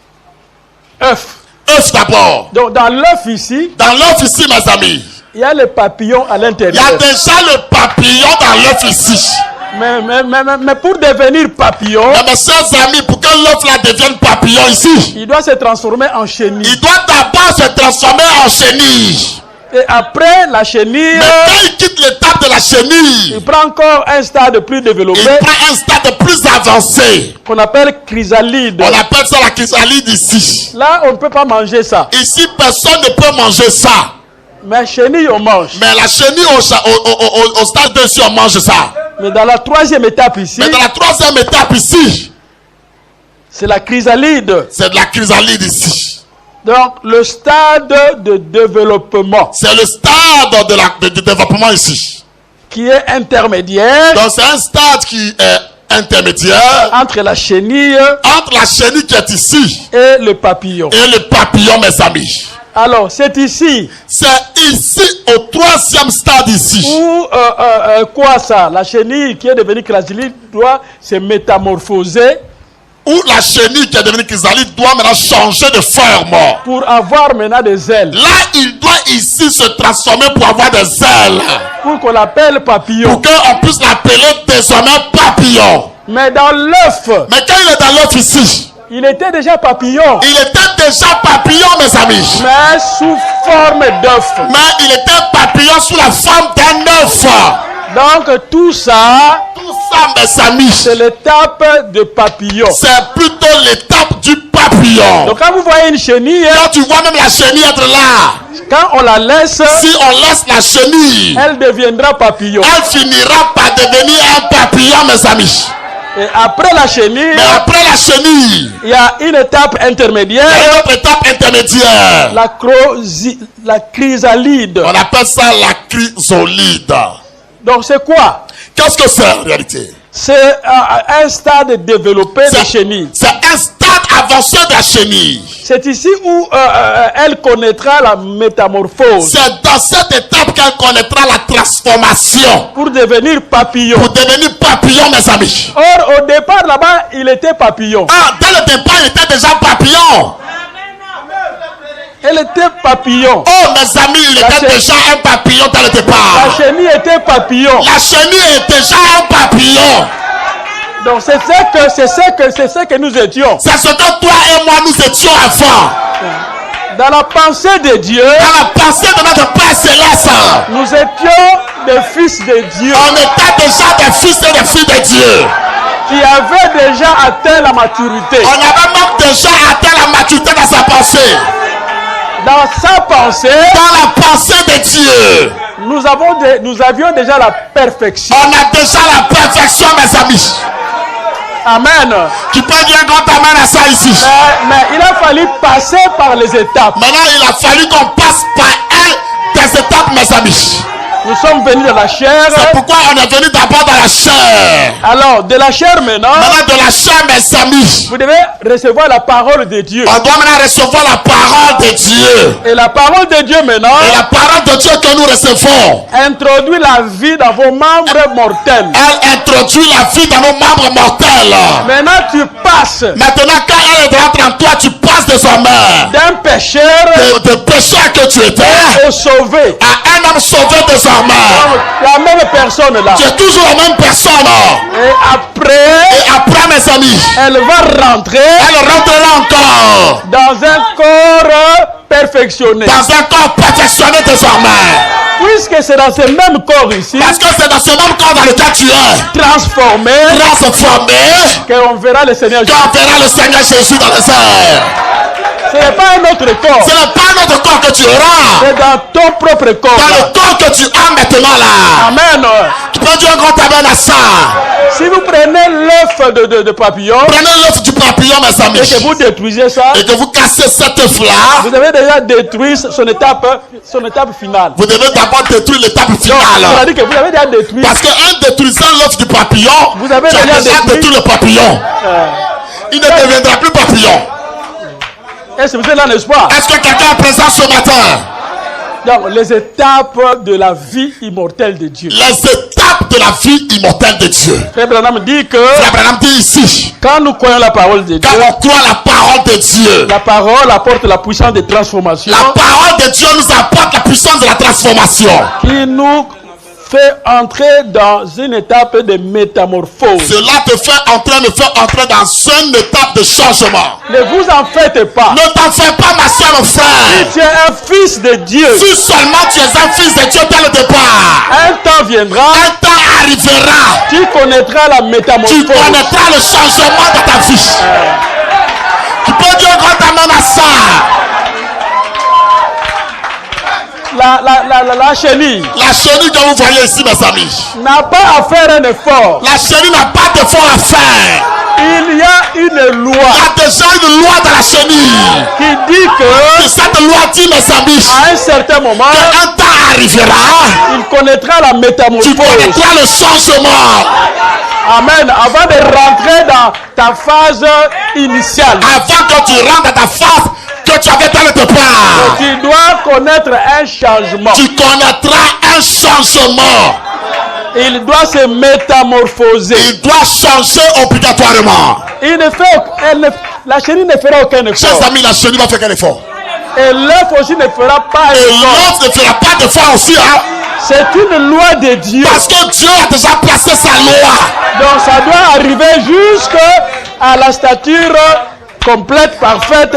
œuf. Œuf d'abord. Donc, dans l'œuf ici. Dans l'œuf ici, mes amis. Il y a le papillon à l'intérieur. Il y a déjà le papillon dans l'œuf ici. Mais pour devenir papillon. Mais mes chers amis, pour que l'œuf là devienne papillon ici. Il doit se transformer en chenille. Il doit d'abord se transformer en chenille. Et après la chenille. Mais quand il quitte l'étape de la chenille. Il prend encore un stade plus développé. Il prend un stade plus avancé. Qu'on appelle chrysalide. On appelle ça la chrysalide ici. Là, on ne peut pas manger ça. Ici, personne ne peut manger ça. Mais chenille, on mange. Mais la chenille, au stade 2, si on mange ça. Mais dans la troisième étape ici. Mais dans la troisième étape ici. C'est la chrysalide. C'est de la chrysalide ici. Donc, le stade de développement. C'est le stade de développement ici. Qui est intermédiaire. Donc, c'est un stade qui est intermédiaire. Entre la chenille. Entre la chenille qui est ici. Et le papillon. Et le papillon, mes amis. Alors, c'est ici. C'est ici, au troisième stade ici. Où, quoi ça? La chenille qui est devenue chrysalide doit se métamorphoser. Où la chenille qui est devenue chrysalide doit maintenant changer de forme. Pour avoir maintenant des ailes. Là, il doit ici se transformer pour avoir des ailes. Pour qu'on l'appelle papillon. Pour qu'on puisse l'appeler désormais papillon. Mais dans l'œuf. Mais quand il est dans l'œuf ici. Il était déjà papillon. Il était déjà papillon, mes amis. Mais sous forme d'œuf. Mais il était papillon sous la forme d'un œuf. Donc tout ça, mes amis, c'est l'étape de papillon. C'est plutôt l'étape du papillon. Donc quand vous voyez une chenille, Quand tu vois même la chenille être là, quand on la laisse, si on laisse la chenille, elle deviendra papillon. elle finira par devenir un papillon, mes amis. Et après la chenille, Mais après la chenille, il y a une étape il y intermédiaire, a une autre étape intermédiaire. la chrysalide. On appelle ça la chrysolide. Donc c'est quoi? Qu'est-ce que c'est en réalité? C'est un stade développé de chenille. C'est un stade avancé de la chenille. C'est ici où elle connaîtra la métamorphose C'est dans cette étape qu'elle connaîtra la transformation pour devenir papillon. pour devenir papillon, mes amis. Or, au départ, là-bas, il était papillon. Ah, dès le départ, il était déjà papillon. Elle était papillon. Oh, mes amis, il était déjà un papillon dès le La départ. chenille était papillon. La chenille est déjà un papillon. Donc, c'est ce que nous étions. C'est ce que toi et moi nous étions avant. Dans la pensée de Dieu, Dans la pensée de notre Père Céleste, nous étions des fils de Dieu on était déjà des fils et des filles de Dieu. qui avaient déjà atteint la maturité. On avait même déjà atteint la maturité dans sa pensée. Dans sa pensée, Dans la pensée de Dieu, nous avions déjà la perfection. on a déjà la perfection, mes amis. Amen. Tu peux dire un grand amen à ça ici. Mais il a fallu passer par les étapes. Maintenant, il a fallu qu'on passe par des étapes, mes amis. Nous sommes venus de la chair. C'est pourquoi on est venu d'abord dans la chair. Alors, de la chair maintenant, Maintenant, de la chair, mes amis, vous devez recevoir la parole de Dieu. on doit maintenant recevoir la parole de Dieu. Et la parole de Dieu maintenant Et la parole de Dieu que nous recevons, introduit la vie dans vos membres mortels. elle introduit la vie dans nos membres mortels. Maintenant, tu passes Maintenant, quand elle rentre en toi, tu passes désormais d'un pécheur de pécheur que tu étais au sauvé. à un homme sauvé désormais. La même personne là. Tu es toujours la même personne. Et après, Et après, mes amis, elle va rentrer elle rentrera encore dans un corps perfectionné. dans un corps perfectionné désormais. Puisque c'est dans ce même corps ici, Parce que c'est dans ce même corps dans lequel tu es transformé, transformé qu'on verra le Seigneur Jésus. qu'on verra le Seigneur Jésus dans les airs. Ce n'est pas un autre corps. Ce n'est pas un autre corps que tu auras. C'est dans ton propre corps. Dans le corps que tu as maintenant là. Amen. Tu peux dire un grand amen à ça. Si vous prenez l'œuf de papillon Prenez l'œuf du papillon, mes amis, et que vous détruisez ça, et que vous cassez cet œuf-là. vous avez déjà détruit son étape finale. Vous devez d'abord détruire l'étape finale. C'est-à-dire que vous avez déjà détruit. Parce qu'en détruisant l'œuf du papillon, Vous avez tu as déjà déjà détruit détruit le papillon. Il ne deviendra plus papillon. Est-ce que vous êtes là, n'est-ce pas? Est-ce que quelqu'un est présent ce matin? Donc, les étapes de la vie immortelle de Dieu. Les étapes de la vie immortelle de Dieu. Frère Branham dit que Frère Branham dit ici, quand nous croyons la parole de Dieu, quand on croit la parole de Dieu, la parole apporte la puissance de transformation la parole de Dieu nous apporte la puissance de la transformation. qui nous fait entrer dans une étape de métamorphose. Cela te fait entrer, me fait entrer dans une étape de changement. Ne vous en faites pas. Ne t'en fais pas, ma soeur, mon frère. Tu es un fils de Dieu. Si seulement tu es un fils de Dieu dès le départ, Un temps viendra, un temps arrivera, tu connaîtras la tu métamorphose. connaîtras le changement de ta vie. Tu peux dire un grand amen à ça. La chenille La chenille que vous voyez ici, mes amis, n'a pas à faire un effort. la chenille n'a pas d'effort à faire. Il y a une loi Il y a déjà une loi dans la chenille. qui dit que Et cette loi dit, mes amis, à un certain moment, qu'un temps arrivera, il connaîtra la tu métamorphose. connaîtras le changement. Amen. Avant de rentrer dans ta phase initiale, Avant que tu rentres dans ta phase que tu avais dans le départ, tu dois connaître un changement. tu connaîtras un changement. Il doit se métamorphoser. Il doit changer obligatoirement. Il ne fait, la chenille ne fera aucun Chers effort. amis, la chenille va faire quel effort? Et l'œuf aussi ne fera pas Et effort. l'autre ne fera pas d'effort aussi, hein? C'est une loi de Dieu. Parce que Dieu a déjà placé sa loi. Donc ça doit arriver jusqu'à la stature complète, parfaite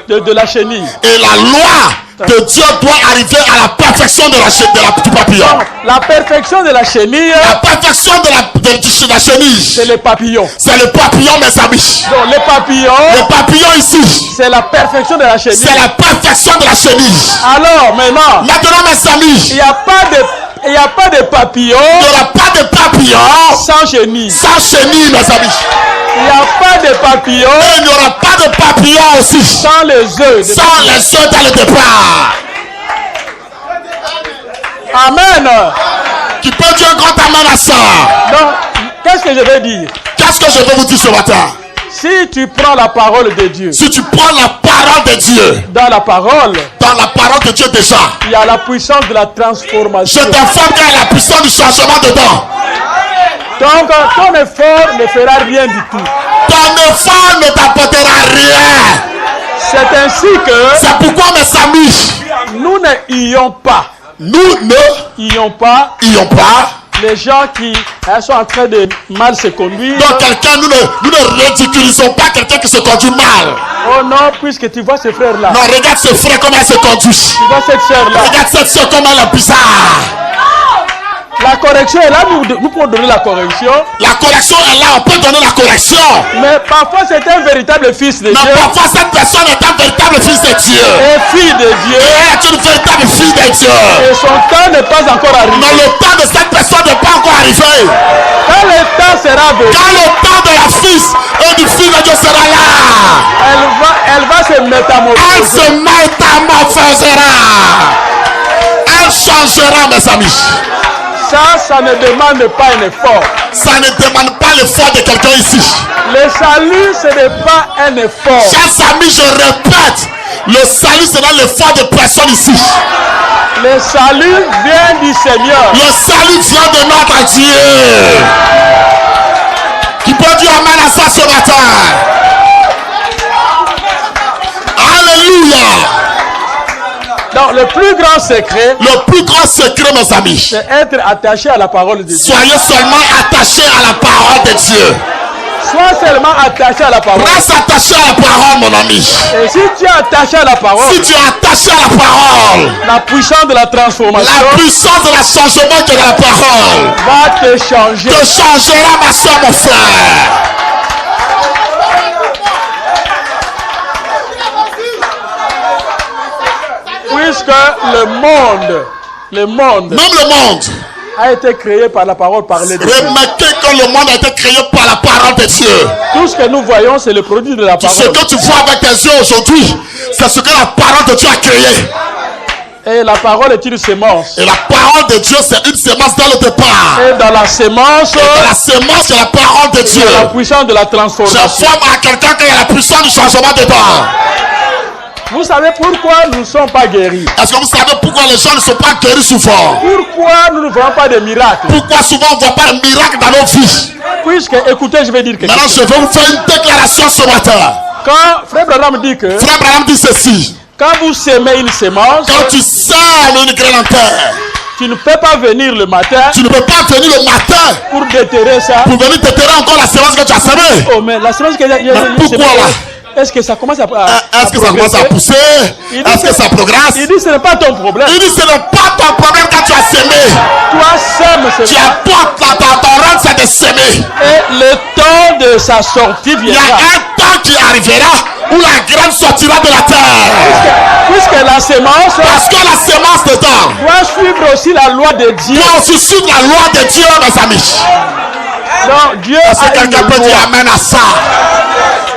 de la chenille. Et la loi de Dieu doit arriver à la perfection de du papillon. La perfection de la chenille. La perfection de la chenille. C'est le papillon. C'est le papillon, mes amis. Donc les papillons. Le papillon ici. C'est la perfection de la chenille. C'est la perfection de la chenille. Alors maintenant. Maintenant, mes amis. Il n'y a pas de papillon. Il n'y aura pas de papillon sans chenille. Sans chenille, mes amis. Il n'y a pas de papillon. Et il n'y aura pas de papillon aussi. Sans les œufs. Sans les œufs dans le départ. Amen. Qui peut dire un grand amen à ça? Donc, qu'est-ce que je vais dire? Qu'est-ce que je vais vous dire ce matin? Si tu prends la parole de Dieu. Si tu prends la parole de Dieu. Dans la parole de Dieu déjà. Il y a la puissance de la transformation. Je t'informe qu'il y a la puissance du changement dedans. Donc, ton effort ne fera rien du tout. Ton effort ne t'apportera rien. C'est ainsi que... C'est pourquoi, mes amis, nous ne hyons pas. Nous ne hyons pas. Les gens qui sont en train de mal se conduire. Donc quelqu'un, nous ne ridiculisons pas quelqu'un qui se conduit mal. Oh non, puisque tu vois ce frère-là. Non, regarde ce frère comment il se conduit. Tu vois cette sœur-là. Regarde cette sœur comment elle est bizarre. La correction est là, nous pouvons donner la correction. La correction est là, on peut donner la correction. Mais parfois c'est un véritable fils de Dieu. Mais parfois cette personne est un véritable fils de Dieu. Et fille de Dieu. Et est une véritable fille de Dieu. Et son temps n'est pas encore arrivé. Mais le temps de cette personne n'est pas encore arrivé. Quand le temps sera venu. Quand le temps de la fils et du fils de Dieu sera là. Elle va se métamorphoser. Elle se métamorphosera. Elle changera, mes amis. Ça ne demande pas un effort. Ça ne demande pas l'effort de quelqu'un ici. Le salut, ce n'est pas un effort. Chers amis, je répète, le salut sera l'effort de personne ici. Le salut vient du Seigneur. Le salut vient de notre Dieu. Qui peut dire amen à ça ce matin? Alléluia. Donc le plus grand secret, mes amis, c'est être attaché à la parole de Dieu. Soyez seulement attachés à la parole de Dieu. Sois seulement attaché à la parole. Reste attaché à la parole, mon ami. Et si tu es attaché à la parole, la puissance de la transformation, la puissance de la changement de la parole va te changer. Te changera, ma soeur, mon frère. Puisque le monde, même le monde a été créé par la parole parlée de Dieu. Remarquez que le monde a été créé par la parole de Dieu. Tout ce que nous voyons, c'est le produit de la parole. Ce que tu vois avec tes yeux aujourd'hui, c'est ce que la parole de Dieu a créé. Et la parole est une sémence. Et la parole de Dieu, c'est une sémence dans le départ. Et dans la sémence, c'est la parole de Dieu. La puissance de la transformation. Je forme à quelqu'un qu'il y a la puissance du changement dedans. Vous savez pourquoi nous ne sommes pas guéris? Est-ce que vous savez pourquoi les gens ne sont pas guéris souvent? Pourquoi nous ne voyons pas de miracles? Pourquoi souvent on ne voit pas de miracles dans nos vies? Puisque, écoutez, je vais dire quelque chose. Maintenant, je vais vous faire une déclaration ce matin. Quand Frère Branham dit que... Frère Branham dit ceci. Quand vous semez une sémence... Quand tu sèmes une graine en terre... Tu ne peux pas venir le matin. Tu ne peux pas venir le matin. Pour déterrer ça. Pour venir déterrer encore la sémence que tu as semée. Oh, mais la sémence que j'ai pourquoi là? Est-ce que ça commence à Est-ce que ça commence à pousser? Est-ce que ça progresse? Il dit ce n'est pas ton problème. Il dit ce n'est pas ton problème quand tu as semé. Toi sème ce tu apportes ton rôle, c'est de semer. Et le temps de sa sortie viendra. Il y a un temps qui arrivera où la graine sortira de la terre. Puisque la sémence. Parce que la sémence dedans doit suivre aussi la loi de Dieu. Doit aussi suivre la loi de Dieu, mes amis. Donc Dieu a quelqu'un peut dire amen à ça.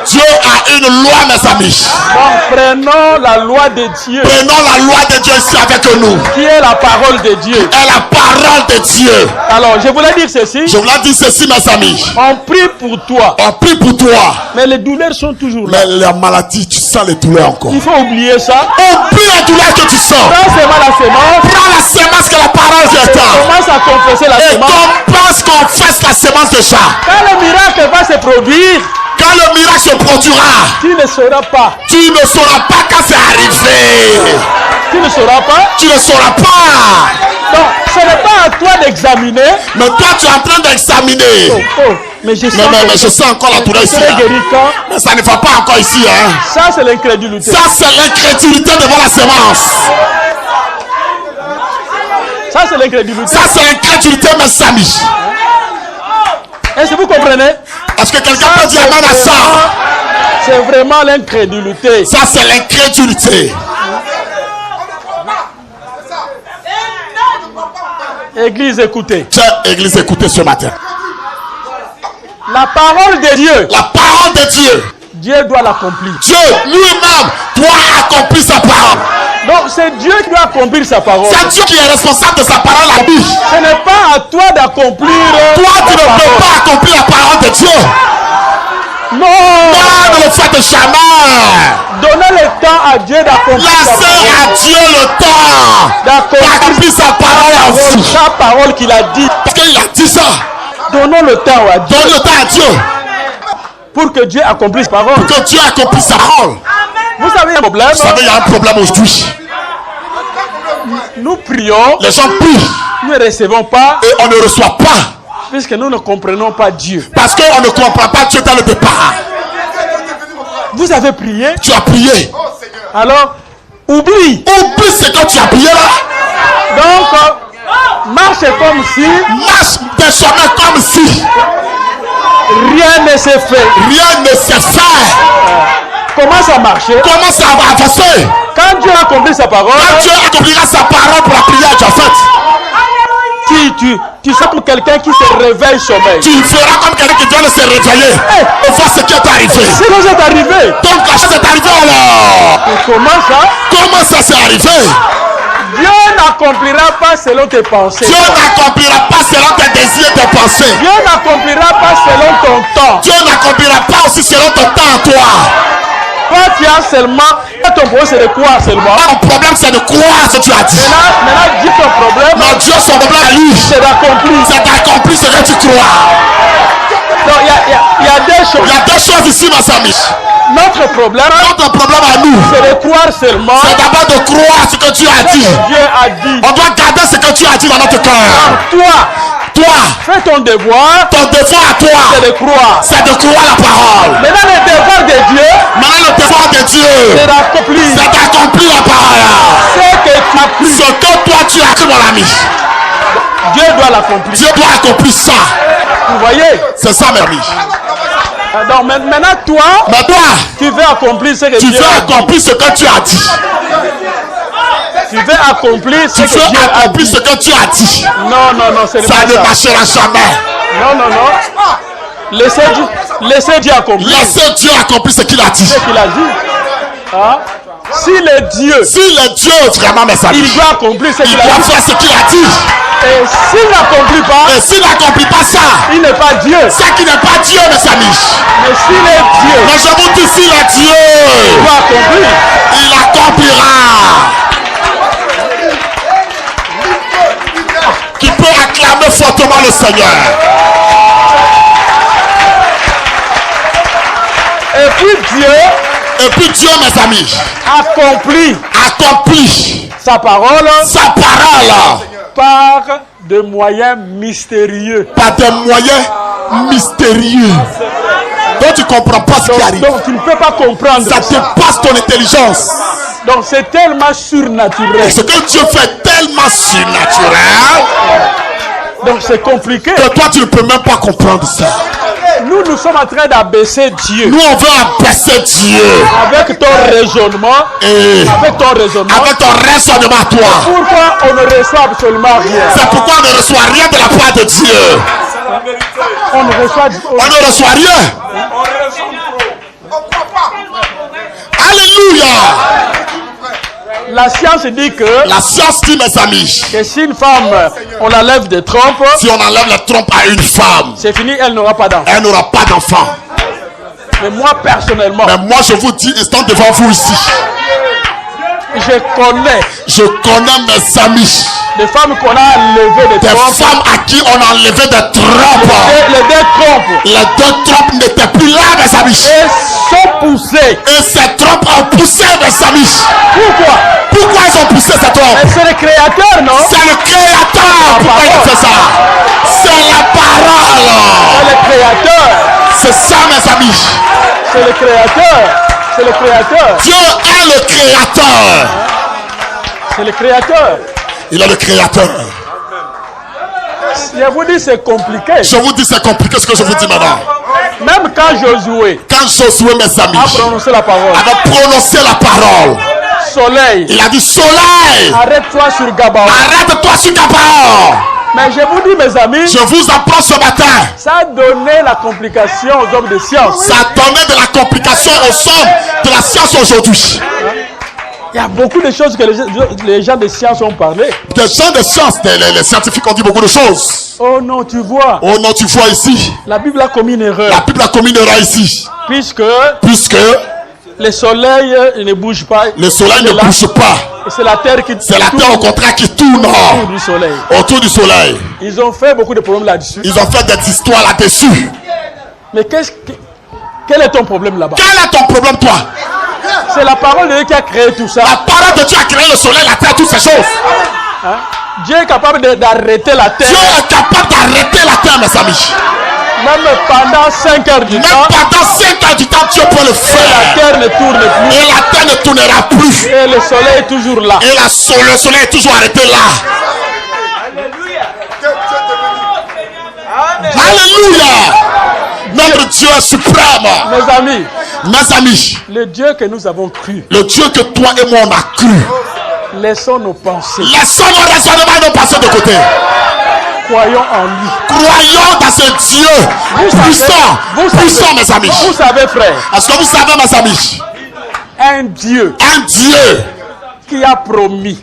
Dieu a une loi, mes amis. Donc prenons la loi de Dieu. Prenons la loi de Dieu ici avec nous. Qui est la parole de Dieu. Qui est la parole de Dieu. Alors je voulais dire ceci. Je voulais dire ceci, mes amis. On prie pour toi. On prie pour toi. Mais les douleurs sont toujours là. Mais la maladie, tu sens les douleurs encore. Il faut oublier ça. Oublie les douleurs que tu sens. Prends seulement la sémence. Prends la sémence que la parole vient t'en. Commence à confesser la sémence. Et commence qu'on fasse la sémence de ça. Quand le miracle va se produire. Quand le miracle se produira, tu ne sauras pas. Tu ne sauras pas quand c'est arrivé. Tu ne sauras pas. Tu ne sauras pas. Donc, ce n'est pas à toi d'examiner. Mais toi, tu es en train d'examiner. Mais je sens, mais je sens encore la douleur ici. Mais ça ne va pas encore ici. Hein. Ça, c'est l'incrédulité. Ça, c'est l'incrédulité devant la sémence. Ça, c'est l'incrédulité. Ça, c'est l'incrédulité, mes amis. Est-ce que vous comprenez? Est-ce que quelqu'un peut dire amen à ça? C'est vraiment l'incrédulité. Ça, c'est l'incrédulité. Église, écoutez. Chère Église, écoutez ce matin. La parole de Dieu. La parole de Dieu. Dieu doit l'accomplir. Dieu lui-même doit accomplir sa parole. Donc c'est Dieu qui doit accomplir sa parole. C'est Dieu qui est responsable de sa parole à lui. Ce n'est pas à toi d'accomplir. Toi, tu ne peux pas accomplir la parole de Dieu. Non. Non, ne le faites jamais. Donnez le temps à Dieu d'accomplir sa Laissez parole. à Dieu le temps d'accomplir sa parole à vous. Sa parole qu'il a dit. Parce qu'il a dit ça. Donnons le temps à Dieu. Donne le temps à Dieu. Pour que Dieu accomplisse sa parole. Pour que Dieu accomplisse sa parole. Vous savez, il y a un problème. Vous savez, il y a un problème aujourd'hui. Nous prions. Les gens prient. Nous ne recevons pas. Et on ne reçoit pas. Puisque nous ne comprenons pas Dieu. Parce qu'on ne comprend pas Dieu dans le départ. Vous avez prié. Tu as prié. Alors, oublie. Oublie ce que tu as prié là. Donc, marche comme si. Marche désormais comme si. Rien ne s'est fait. Rien ne s'est fait. Comment ça marche? Comment ça va avancer? Quand Dieu a accompli sa parole. Quand Dieu accomplira sa parole pour la prière que tu as faite. Tu seras comme quelqu'un qui se réveille sommeil. Tu feras comme quelqu'un qui doit se réveiller. Et voir ce qui est arrivé. C'est quoi c'est arrivé? Donc la chose est arrivée alors. Et comment ça? Comment ça s'est arrivé? Dieu n'accomplira pas selon tes pensées. Dieu n'accomplira pas selon tes désirs, tes pensées. Dieu n'accomplira pas selon ton temps. Dieu n'accomplira pas aussi selon ton temps à toi. Toi, tu as seulement. Ton problème, c'est de croire seulement. Ton problème, c'est de croire ce que tu as dit. Maintenant, dis ton problème. Non, Dieu, son problème à lui, c'est d'accomplir. C'est d'accomplir ce que tu crois. Donc, il y a deux choses. Il y a deux choses ici, ma famille. Notre problème à nous, c'est de croire seulement. C'est d'abord de croire ce que tu as dit. Dieu a dit. On doit garder ce que tu as dit dans notre cœur. Toi, fais ton devoir. Ton devoir à toi, c'est de croire. C'est de croire la parole. Maintenant, le devoir de Dieu. Maintenant, le devoir de Dieu, c'est d'accomplir. C'est d'accomplir la parole. Ce que tu as cru. Ce que toi tu as cru, mon ami. Dieu doit l'accomplir. Dieu doit accomplir ça. Vous voyez? C'est ça, mes amis. Donc maintenant, toi, tu veux accomplir ce que tu Dieu veux accomplir ce que tu as dit. Tu veux accomplir ce que Dieu a dit. Ce que tu as dit. Non, ce n'est pas ça. Ça ne marchera jamais. Non. Laissez Dieu accomplir. Laissez Dieu accomplir ce qu'il a dit. Ce qu'il a dit. Hein? Si le Dieu, vraiment, mes amis, il doit accomplir ce qu'il a dit. Il doit faire ce qu'il a dit. Et s'il n'accomplit pas, ça, il n'est pas Dieu. Ça qui n'est pas Dieu, mes amis. Mais s'il est Dieu, mais je vous dis, s'il est Dieu, il doit accomplir. Il accomplira. Qui peut acclamer fortement le Seigneur. Et puis Dieu, mes amis, accomplit sa parole par des moyens mystérieux. Par des moyens mystérieux. Donc tu ne comprends pas ce qui arrive. Donc tu ne peux pas comprendre. Ça dépasse ton intelligence. Donc c'est tellement surnaturel. Ce que Dieu fait est tellement surnaturel. Donc c'est compliqué. Que toi tu ne peux même pas comprendre ça. Nous sommes en train d'abaisser Dieu. Nous on veut abaisser Dieu. Avec ton raisonnement. Avec ton raisonnement à toi. Pourquoi on ne reçoit absolument rien? C'est pourquoi on ne reçoit rien de la part de Dieu. On ne reçoit rien. Alléluia. La science dit que. La science dit, mes amis, que si une femme, on enlève des trompes. Si on enlève les trompes à une femme, c'est fini, elle n'aura pas d'enfant. Elle n'aura pas d'enfant. Mais moi personnellement. Mais moi je vous dis, étant devant vous ici. Je connais mes amis. Des femmes qu'on a enlevé des trompes. Des femmes à qui on a enlevé des trompes. Les deux trompes n'étaient plus là, mes amis. Et sont poussées. Et ces trompes ont poussé, mes amis. Pourquoi ils ont poussé ces trompes? C'est le créateur, non? C'est le créateur. Pourquoi il fait ça? C'est la parole. C'est le créateur. C'est ça, mes amis. C'est le Créateur. C'est le Créateur. Dieu est le Créateur. C'est le Créateur. Il est le Créateur. Je vous dis, c'est compliqué. Je vous dis, c'est compliqué ce que je vous dis maintenant. Même quand Josué Mes amis, a prononcé la parole, avait prononcé la parole, soleil, il a dit soleil, arrête-toi sur Gabaon. arrête-toi sur Gabaon. Mais je vous dis, mes amis, Je vous apprends ce matin. ça a donné la complication aux hommes de science. Ça donnait de la complication aux hommes de la science aujourd'hui. Il y a beaucoup de choses que les gens de science ont parlé. Des gens de science, les scientifiques ont dit beaucoup de choses. Oh non, tu vois. Oh non, tu vois ici. La Bible a commis une erreur. La Bible a commis une erreur ici. Puisque le soleil ne bouge pas. Le soleil ne bouge pas. Et c'est la terre qui C'est la terre au contraire qui tourne autour du soleil. autour du soleil. Ils ont fait beaucoup de problèmes là-dessus. Ils ont fait des histoires là-dessus. Mais quel est ton problème là-bas? Quel est ton problème, toi? C'est la parole de Dieu qui a créé tout ça. La parole de Dieu a créé le soleil, la terre, toutes ces choses. Hein? Dieu est capable d'arrêter la terre. Dieu est capable d'arrêter la terre, mes amis. Même pendant 5 heures du Même temps. pendant 5 heures du temps, Dieu peut le La faire. terre ne tourne plus. Et la terre ne tournera plus. Et le soleil est toujours là. Et le soleil est toujours arrêté là. Alléluia. Notre Dieu est suprême. Mes amis, le Dieu que nous avons cru, le Dieu que toi et moi on a cru, laissons nos pensées, laissons nos raisonnements et nos pensées de côté. Croyons en lui. Croyons dans ce Dieu puissant, mes amis. Vous savez, frère, est-ce que vous savez, mes amis, un Dieu qui a promis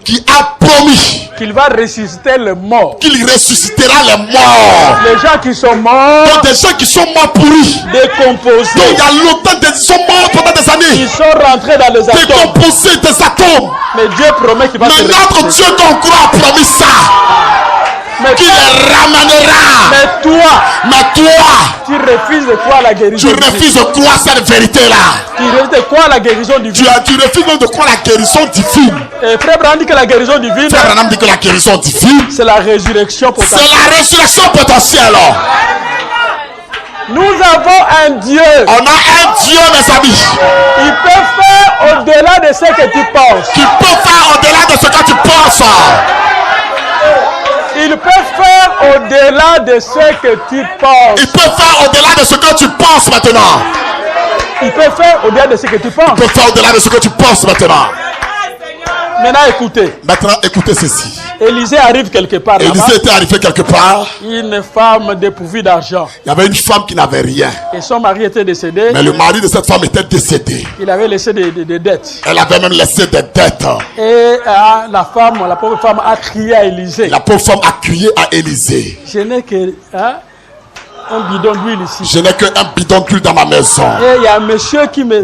qu'il va ressusciter les morts, qu'il ressuscitera les morts. Les gens qui sont morts, donc des gens qui sont morts pourris, décomposés. Donc il y a longtemps ils sont morts pendant des années. Ils sont rentrés dans les atomes. Décomposés des atomes. Mais Dieu promet qu'il va mais notre Dieu qu'on croit a promis ça. Qui les ramènera. Mais toi, tu refuses de croire la guérison. Tu refuses de croire cette vérité-là. Tu refuses de croire la guérison divine. Tu refuses même de croire la guérison divine. Et Frère Branham dit que la guérison divine. Frère Branham dit que la guérison divine. C'est la résurrection potentielle. C'est la résurrection potentielle. Nous avons un Dieu. On a un Dieu, mes amis. Il peut faire au-delà de ce que tu penses. Qui peut faire au-delà de ce que tu penses. Il peut faire au-delà de ce que tu penses. Il peut faire au-delà de ce que tu penses maintenant. Il peut faire au-delà de ce que tu penses. Il peut faire au-delà de ce que tu penses maintenant. Maintenant écoutez. Maintenant écoutez ceci. Élisée arrive quelque part là-bas. Élisée était arrivé quelque part. Une femme dépourvue d'argent. Il y avait une femme qui n'avait rien. Et son mari était décédé. Mais le mari de cette femme était décédé. Il avait laissé des dettes. Elle avait même laissé des dettes. Et la pauvre femme a crié à Élisée. La pauvre femme a crié à Élisée. Je n'ai que un bidon d'huile ici. Je n'ai qu'un bidon d'huile dans ma maison. Et il y a un monsieur qui me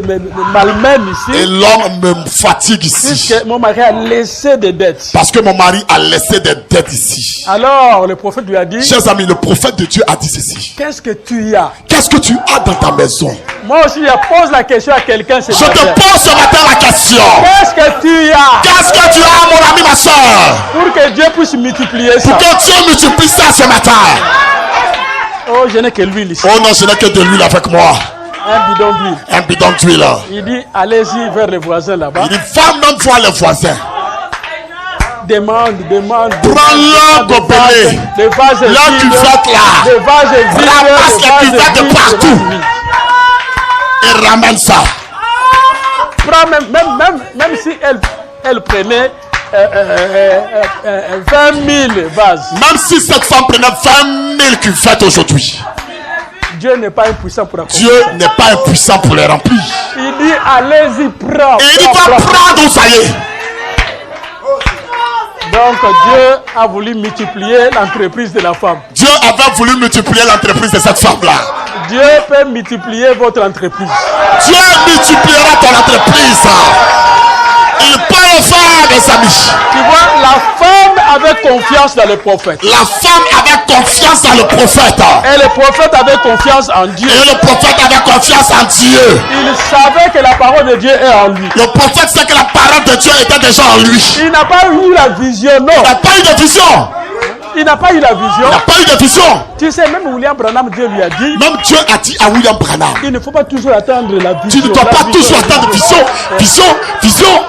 malmène ici. Et l'homme me fatigue ici. Puisque mon mari a laissé des dettes. Parce que mon mari a laissé des dettes ici. Alors le prophète lui a dit. Chers amis, le prophète de Dieu a dit ceci. Qu'est-ce que tu as? Qu'est-ce que tu as dans ta maison? Moi aussi, je pose la question à quelqu'un. Je te pose ce matin la question. Qu'est-ce que tu as? Qu'est-ce que tu as, mon ami, ma soeur? Pour que Dieu puisse multiplier ça. Pour que Dieu multiplie ça ce matin. Oh, je n'ai que l'huile ici. Oh non, je n'ai que de l'huile avec moi. Un bidon d'huile. Un bidon d'huile. Il dit, allez-y vers les voisins là-bas. Il dit, va même voir les voisins. Demande. Prends leur gobelet. Des vases vides. Leur cuvette là. Des vases vides. Ramasse les cuvettes de partout. Et ramène ça. Prends même si elle prenait 20 000 vases. Même si cette femme prenait 20 000 cuvettes aujourd'hui. Dieu n'est pas impuissant pour accomplir. Dieu n'est pas impuissant pour les remplir. Il dit allez-y, prends. Et il dit va prendre où ça y est. Donc Dieu a voulu multiplier l'entreprise de la femme. Dieu avait voulu multiplier l'entreprise de cette femme-là. Dieu peut multiplier votre entreprise. Dieu multipliera ton entreprise. Il peut le faire, mes amis. Tu vois, la femme avait confiance dans le prophète. La femme avait confiance dans le prophète. Et le prophète avait confiance en Dieu. Et le prophète avait confiance en Dieu. Il savait que la parole de Dieu est en lui. Le prophète sait que la parole de Dieu était déjà en lui. Il n'a pas eu la vision, non. Il n'a pas eu de vision. Il n'a pas eu la Il vision. n'a pas eu de vision. Tu sais, même William Branham, Dieu lui a dit, Même Dieu a dit à William Branham, il ne faut pas toujours attendre la vision. tu ne dois La pas vision, toujours la attendre vision, vision, vision.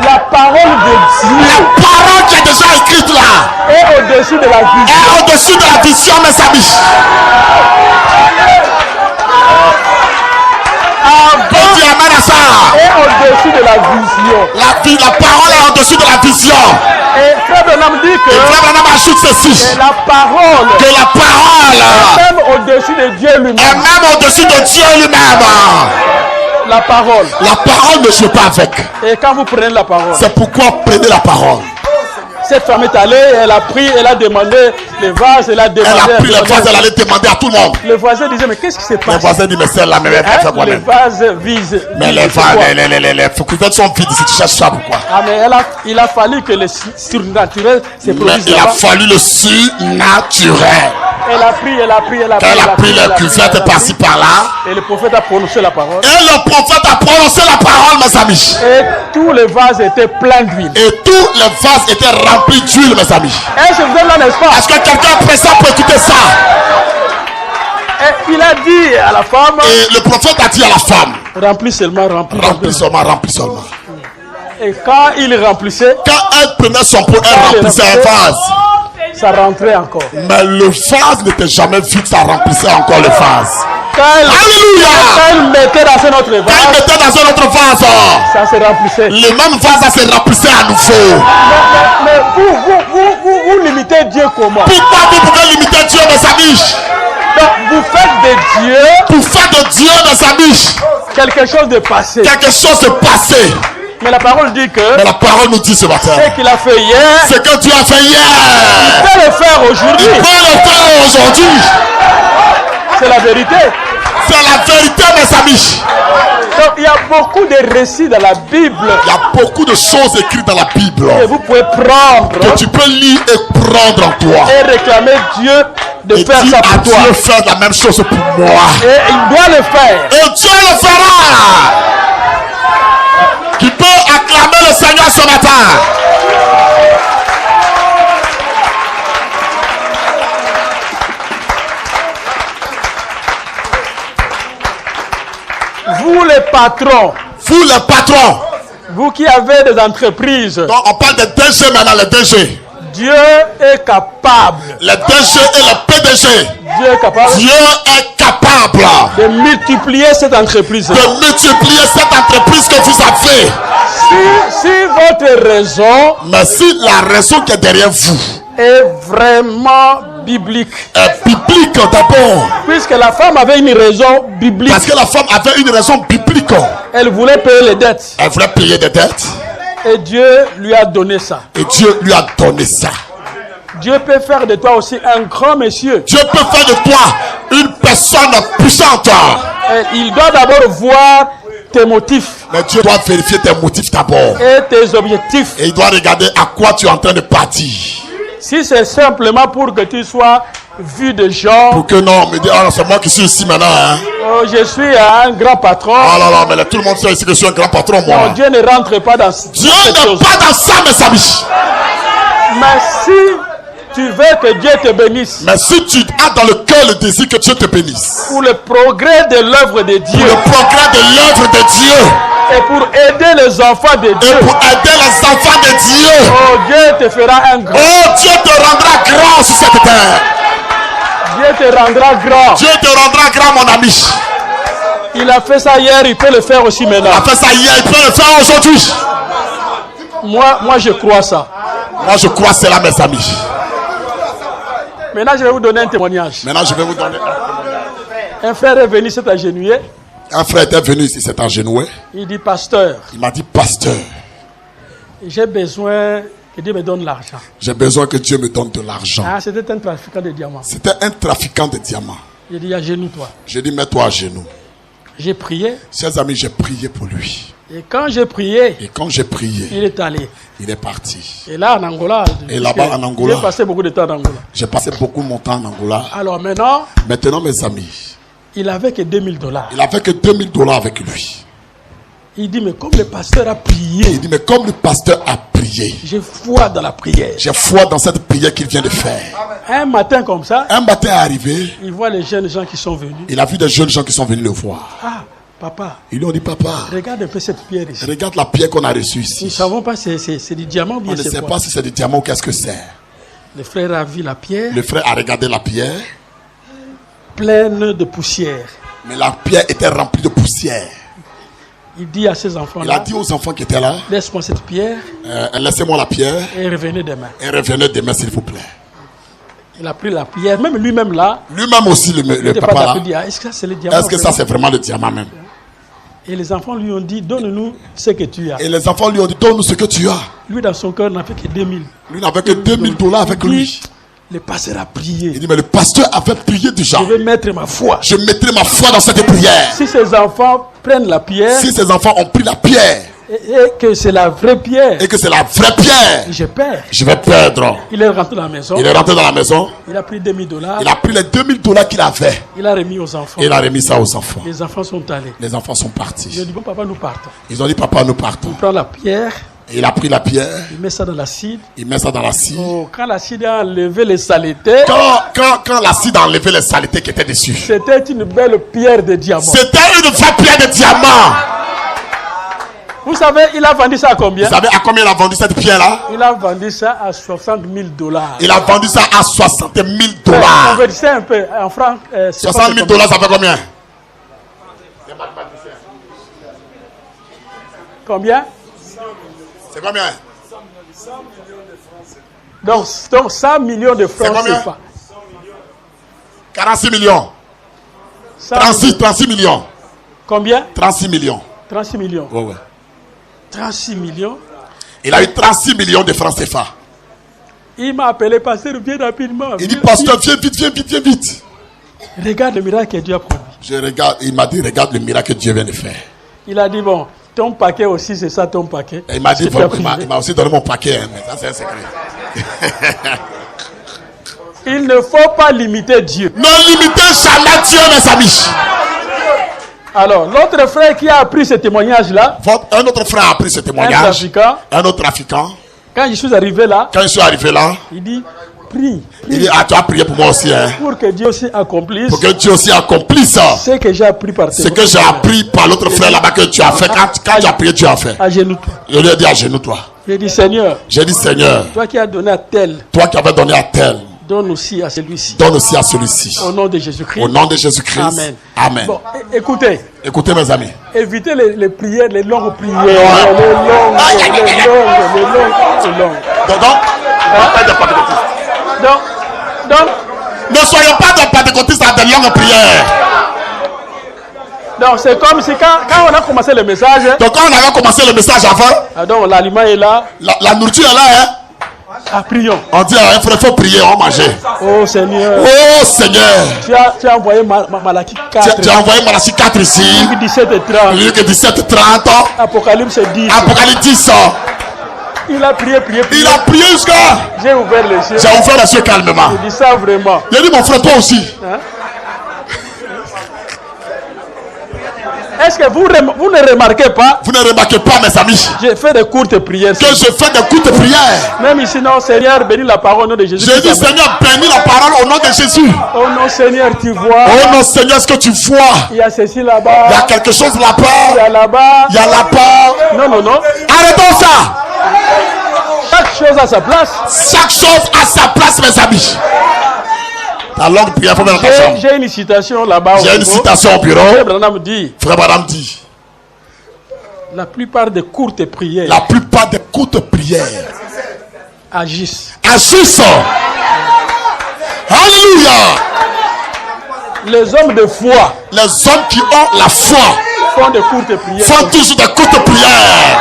La parole de Dieu La parole qui est déjà écrite là est au-dessus de la vision. est au-dessus de la vision, mes amis. Avant Dis amen à ça. est au-dessus de la vision. La parole est au-dessus de la vision. Et Frère Branham dit que Et Frère Branham ajoute ceci, la parole que la parole est même au-dessus de Dieu est lui-même. même au-dessus de Dieu lui-même. La parole. La parole ne joue pas avec. Et quand vous prenez la parole, C'est pourquoi prenez la parole. cette femme est allée, elle a pris, elle a demandé les vases, elle a demandé. Elle a pris les vases, elle allait demander à tout le monde. Le voisin disait, mais qu'est-ce qui s'est Les passé? voisins disent, mais celle-là, mais elle fait Hein? Les moi-même. vases visent. Mais les couvertes sont vides si tu cherches ça, pourquoi? Ah, mais il a fallu que le surnaturel se Mais produise il a là-bas. fallu le surnaturel. Elle a pris, elle a pris, elle a pris. Elle a pris elle a les pris, elle a cuvettes pris. par-ci par-là. Et le prophète a prononcé la parole. Et le prophète a prononcé la parole, mes amis. Et tous les vases étaient pleins d'huile. Et tous les vases étaient remplis d'huile, mes amis. Et je vous donne là, n'est-ce pas? Est-ce que quelqu'un est pressé pour écouter ça? Et il a dit à la femme, Et le prophète a dit à la femme, remplis seulement, remplis. remplis seulement, remplis seulement. Et quand il remplissait, Quand elle prenait son pot, elle remplissait un vase. ça rentrait encore. Mais le vase n'était jamais vide, ça remplissait encore le vase. Quand Alléluia! elle mettait dans un autre Quand elle vase, mettait dans un autre vase, ça se remplissait. le même vase ça se remplissait à nouveau. Mais vous limitez Dieu comment? Pourquoi vous pouvez limiter Dieu, mes amis? Donc vous faites de Dieu Pour faire de Dieu, mes amis, quelque chose de passé. quelque chose de passé. Mais la parole dit que Mais la parole nous dit ce matin, ce qu'il a fait hier, ce que Dieu a fait hier, il peut le faire il aujourd'hui. peut le faire aujourd'hui. C'est la vérité. C'est la vérité, mes amis. Donc il y a beaucoup de récits dans la Bible Il y a beaucoup de choses écrites dans la Bible que vous pouvez prendre que tu peux lire et prendre en toi. et réclamer Dieu de Et faire dire ça à pour toi. Dieu faire la même chose pour moi. Et il doit le faire. Et Dieu le fera. Qui peut acclamer le Seigneur ce matin? Vous les patrons, Vous les patrons. vous qui avez des entreprises, Donc on parle des DG maintenant, les DG. Dieu est capable. Les DG et les PDG. Dieu est capable Dieu est capable de multiplier cette entreprise. de multiplier cette entreprise que vous avez. Si votre raison Mais si la raison qui est derrière vous est vraiment biblique, est biblique d'abord, puisque la femme avait une raison biblique, parce que la femme avait une raison biblique, elle voulait payer les dettes elle voulait payer des dettes et Dieu lui a donné ça. et Dieu lui a donné ça. Dieu peut faire de toi aussi un grand monsieur. Dieu peut faire de toi une personne puissante. Et il doit d'abord voir tes motifs Mais Dieu doit vérifier tes motifs d'abord. et tes objectifs. Et il doit regarder à quoi tu es en train de partir. Si c'est simplement pour que tu sois vu de gens, Pour que non, me dire, ah, c'est moi qui suis ici maintenant. Hein. oh, je suis un grand patron. Ah là là, mais là, tout le monde sait ici que je suis un grand patron, moi. Non, Dieu ne rentre pas dans Dieu cette n'est chose. pas dans ça, mes amis. Mais si tu veux que Dieu te bénisse Mais si tu as dans le cœur le désir que Dieu te bénisse, pour le progrès de l'œuvre de pour Dieu le progrès de l'œuvre de Dieu, et pour aider les enfants de et Dieu, pour aider les enfants de Dieu, oh, Dieu te fera un grand. oh, Dieu te rendra grand sur cette terre. Dieu te rendra grand. Dieu te rendra grand, mon ami. Il a fait ça hier, il peut le faire aussi Il maintenant. a fait ça hier, il peut le faire aujourd'hui. Moi je crois ça. Moi, je crois cela, mes amis. Maintenant, je vais vous donner un témoignage. Maintenant, je vais vous donner. Un frère est venu s'est agenouillé. Un frère était venu ici, s'est agenouillé. Il dit, pasteur, Il m'a dit, pasteur, j'ai besoin que Dieu me donne l'argent. j'ai besoin que Dieu me donne de l'argent. Ah, c'était un trafiquant de diamants. C'était un trafiquant de diamants. Il dit, agenouille-toi. J'ai dit, mets-toi à genoux. J'ai prié. Chers amis, j'ai prié pour lui. Et quand j'ai prié, Et quand j'ai prié, il est allé. il est parti. Et là, en Angola, Et là-bas, en Angola. j'ai passé beaucoup de temps en Angola. J'ai passé beaucoup de mon temps en Angola. Alors maintenant, Maintenant, mes amis, il avait que $2000. il n'avait que $2000 avec lui. Il dit, mais comme le pasteur a prié, Il dit, mais comme le pasteur a prié, prier. J'ai foi dans la prière. J'ai foi dans cette prière qu'il vient de faire. Un matin comme ça, Un matin est arrivé, il voit les jeunes gens qui sont venus. il a vu des jeunes gens qui sont venus le voir. Ah, papa, Ils lui ont dit, papa, regarde un peu cette pierre ici. regarde la pierre qu'on a reçue Nous ici. ne savons pas si c'est du diamant ou On bien ne c'est sait quoi. pas si c'est du diamant ou qu'est-ce que c'est. Le frère a vu la pierre Le frère a regardé la pierre, pleine de poussière. mais la pierre était remplie de poussière. Il dit à ses Il a enfants-là, dit aux enfants qui étaient là, laisse-moi cette pierre laissez-moi la pierre et revenez demain. et revenez demain s'il vous plaît. Il a pris la pierre, même lui-même là, Lui-même aussi, il le n'était pas papa d'accord. là, Il dit, ah, est-ce que ça c'est le diamant? est-ce que ça c'est vraiment le diamant même? Et les enfants lui ont dit, donne-nous ce que tu as. Et les enfants lui ont dit, donne-nous ce que tu as. Lui, dans son cœur, n'a fait que 2000. Lui n'avait que $2000 avec Il dit, lui. le pasteur a prié. Il dit, mais le pasteur avait prié déjà. Je vais mettre ma foi. Je mettrai ma foi dans cette prière. Si ces enfants prennent la pierre Si ces enfants ont pris la pierre et que c'est la vraie pierre, et que c'est la vraie pierre, je perds. je vais perdre. Il est rentré dans la maison. Il est rentré dans la maison. Il a pris $2000. Il a pris les $2000 qu'il avait. Il a remis aux enfants. Et il a remis ça aux enfants. Les enfants sont allés. Les enfants sont Il a partis. dit, bon papa, nous partons. Ils ont dit, papa, nous partons. Il prend la pierre, Et il a pris la pierre. il met ça dans l'acide. Il met ça dans l'acide. Oh, quand l'acide a enlevé les saletés, Quand l'acide a enlevé les saletés qui étaient dessus, c'était une belle pierre de diamant. c'était une vraie pierre de diamant. Vous savez, il a vendu ça à combien? Vous savez à combien il a vendu cette pierre-là? Il a vendu ça à $60,000. Il a vendu ça à $60,000. Convertissez un peu en francs. $60,000, ça fait combien? Combien? C'est combien? Donc 100 millions de francs. C'est combien? CFA. 46 millions. 100 36 millions. Combien? 36 millions. 36 millions. Ouais, ouais. 36 millions. Il a eu 36 millions de francs CFA. Il m'a appelé, pasteur, viens rapidement. Il dit, Viens, pasteur, viens vite, viens vite, viens vite. regarde le miracle que Dieu a produit. Je regarde, il m'a dit, regarde le miracle que Dieu vient de faire. Il a dit, bon, ton paquet aussi, c'est ça ton paquet. Et il m'a dit, C'est bon, pas il m'a aussi donné mon paquet, hein, mais ça c'est un secret. Il ne faut pas limiter Dieu. Ne limitez jamais Dieu, mes amis. Alors, l'autre frère qui a appris ce témoignage-là, Un autre frère a pris ce un témoignage. trafiquant, Un autre trafiquant. quand je suis arrivé là, Quand je suis arrivé là, il dit, prie, il dit, ah, tu as prié pour moi aussi, hein. pour que Dieu aussi accomplisse Pour que Dieu aussi accomplisse ce que j'ai appris par ce que j'ai appris par l'autre frère là-bas que tu as fait. Quand tu as prié, tu as fait. à genoux. Je lui ai dit, à genoux, toi. J'ai dit, Seigneur, J'ai dit, Seigneur, toi qui as donné à tel, toi qui avais donné à tel, donne aussi à celui-ci. donne aussi à celui-ci. Au nom de Jésus-Christ. Au nom de Jésus-Christ. Amen. Amen. Bon, écoutez, Écoutez, mes amis. évitez les prières, les longues prières, Ouais. les longues. Donc, Ne soyons pas des pentecôtistes à des longues prières. donc c'est comme si quand on a commencé le message, Donc quand on avait commencé le message avant, donc l'aliment est là, la nourriture est là, hein. prions. On dit, hein, frère, il faut prier, on va manger. Oh Seigneur, Oh Seigneur, tu as envoyé Malachie 4, tu as envoyé Malachie 4 ici. 17 et 30, Luc 17, 30, Apocalypse 10. Apocalypse 10. Il a prié. Il a prié jusqu'à. J'ai ouvert les yeux. J'ai ouvert les yeux calmement. Je dis ça vraiment. Il a dit, mon frère, toi aussi. Hein? Est-ce que vous ne remarquez pas? Vous ne remarquez pas, mes amis, J'ai fait des courtes prières. que je fais des courtes prières. Même ici, non, Seigneur, bénis la parole au nom de Jésus. J'ai dit, Seigneur, bénis la parole au nom de Jésus. Oh non, Seigneur, tu vois. Oh non, Seigneur, ce que tu vois, Il y a ceci là-bas. il y a quelque chose Il y là-bas. a là-bas. Il y a là-bas. Non. Arrêtons ça. Chaque chose à sa place. Chaque chose à sa place, mes amis. Ta longue prière, il faut mettre attention. J'ai une citation là-bas. J'ai une citation au bureau. Frère Branham dit, Frère Madame dit, la plupart des courtes prières la plupart des courtes prières agissent. agissent. Alléluia. Les hommes de foi Les hommes qui ont la foi font des courtes prières. font toujours des courtes prières.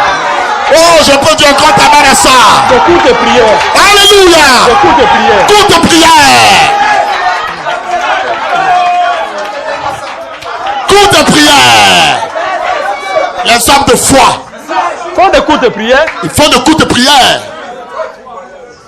Oh, je peux dire encore ta mère à ça. Des courtes prières. Alléluia. Des courtes prières. Courtes prières. Courtes prières. Les hommes de foi, Font des courtes prières. ils font de courtes prières.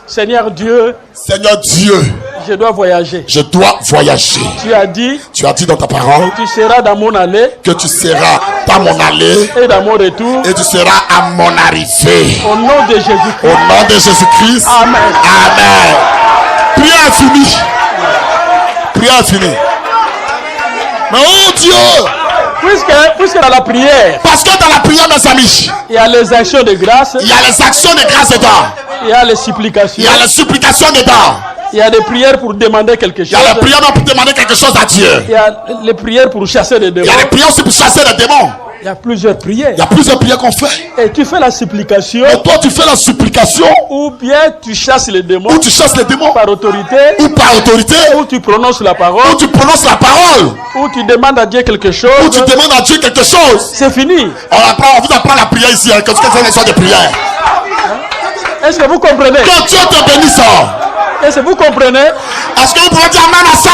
Seigneur Dieu, Seigneur Dieu, je dois voyager. je dois voyager. Tu as dit, Tu as dit dans ta parole tu seras dans mon allée que tu seras à mon aller et dans mon retour. et tu seras à mon arrivée. Au nom de Jésus-Christ. Au nom de Jésus-Christ. Amen. Amen. Prière finie. Prière finie. Mais oh Dieu! Puisque dans la prière, Parce que dans la prière, mes amis, il y a les actions de grâce, il y a les actions de grâce dedans. il y a les supplications, Il y a les supplications dedans. il y a des prières pour demander quelque Il y chose, a les prières pour demander quelque chose à Dieu. il y a les prières pour chasser les Il démons. y a les prières aussi pour chasser les démons. Il y a plusieurs prières. Il y a plusieurs prières qu'on fait. Et tu fais la supplication, Et toi, tu fais la supplication ou bien tu chasses les démons où tu chasses les démons, par autorité, ou par autorité, ou tu prononces la parole, où tu prononces la parole, ou tu demandes à Dieu quelque chose. où tu demandes à Dieu quelque chose. C'est fini. On vous apprend la prière ici. Qu'est-ce que c'est l'histoire de prière? Est-ce que vous comprenez? Que Dieu te bénisse. Est-ce que vous comprenez? Est-ce que vous pouvez dire amen à ça?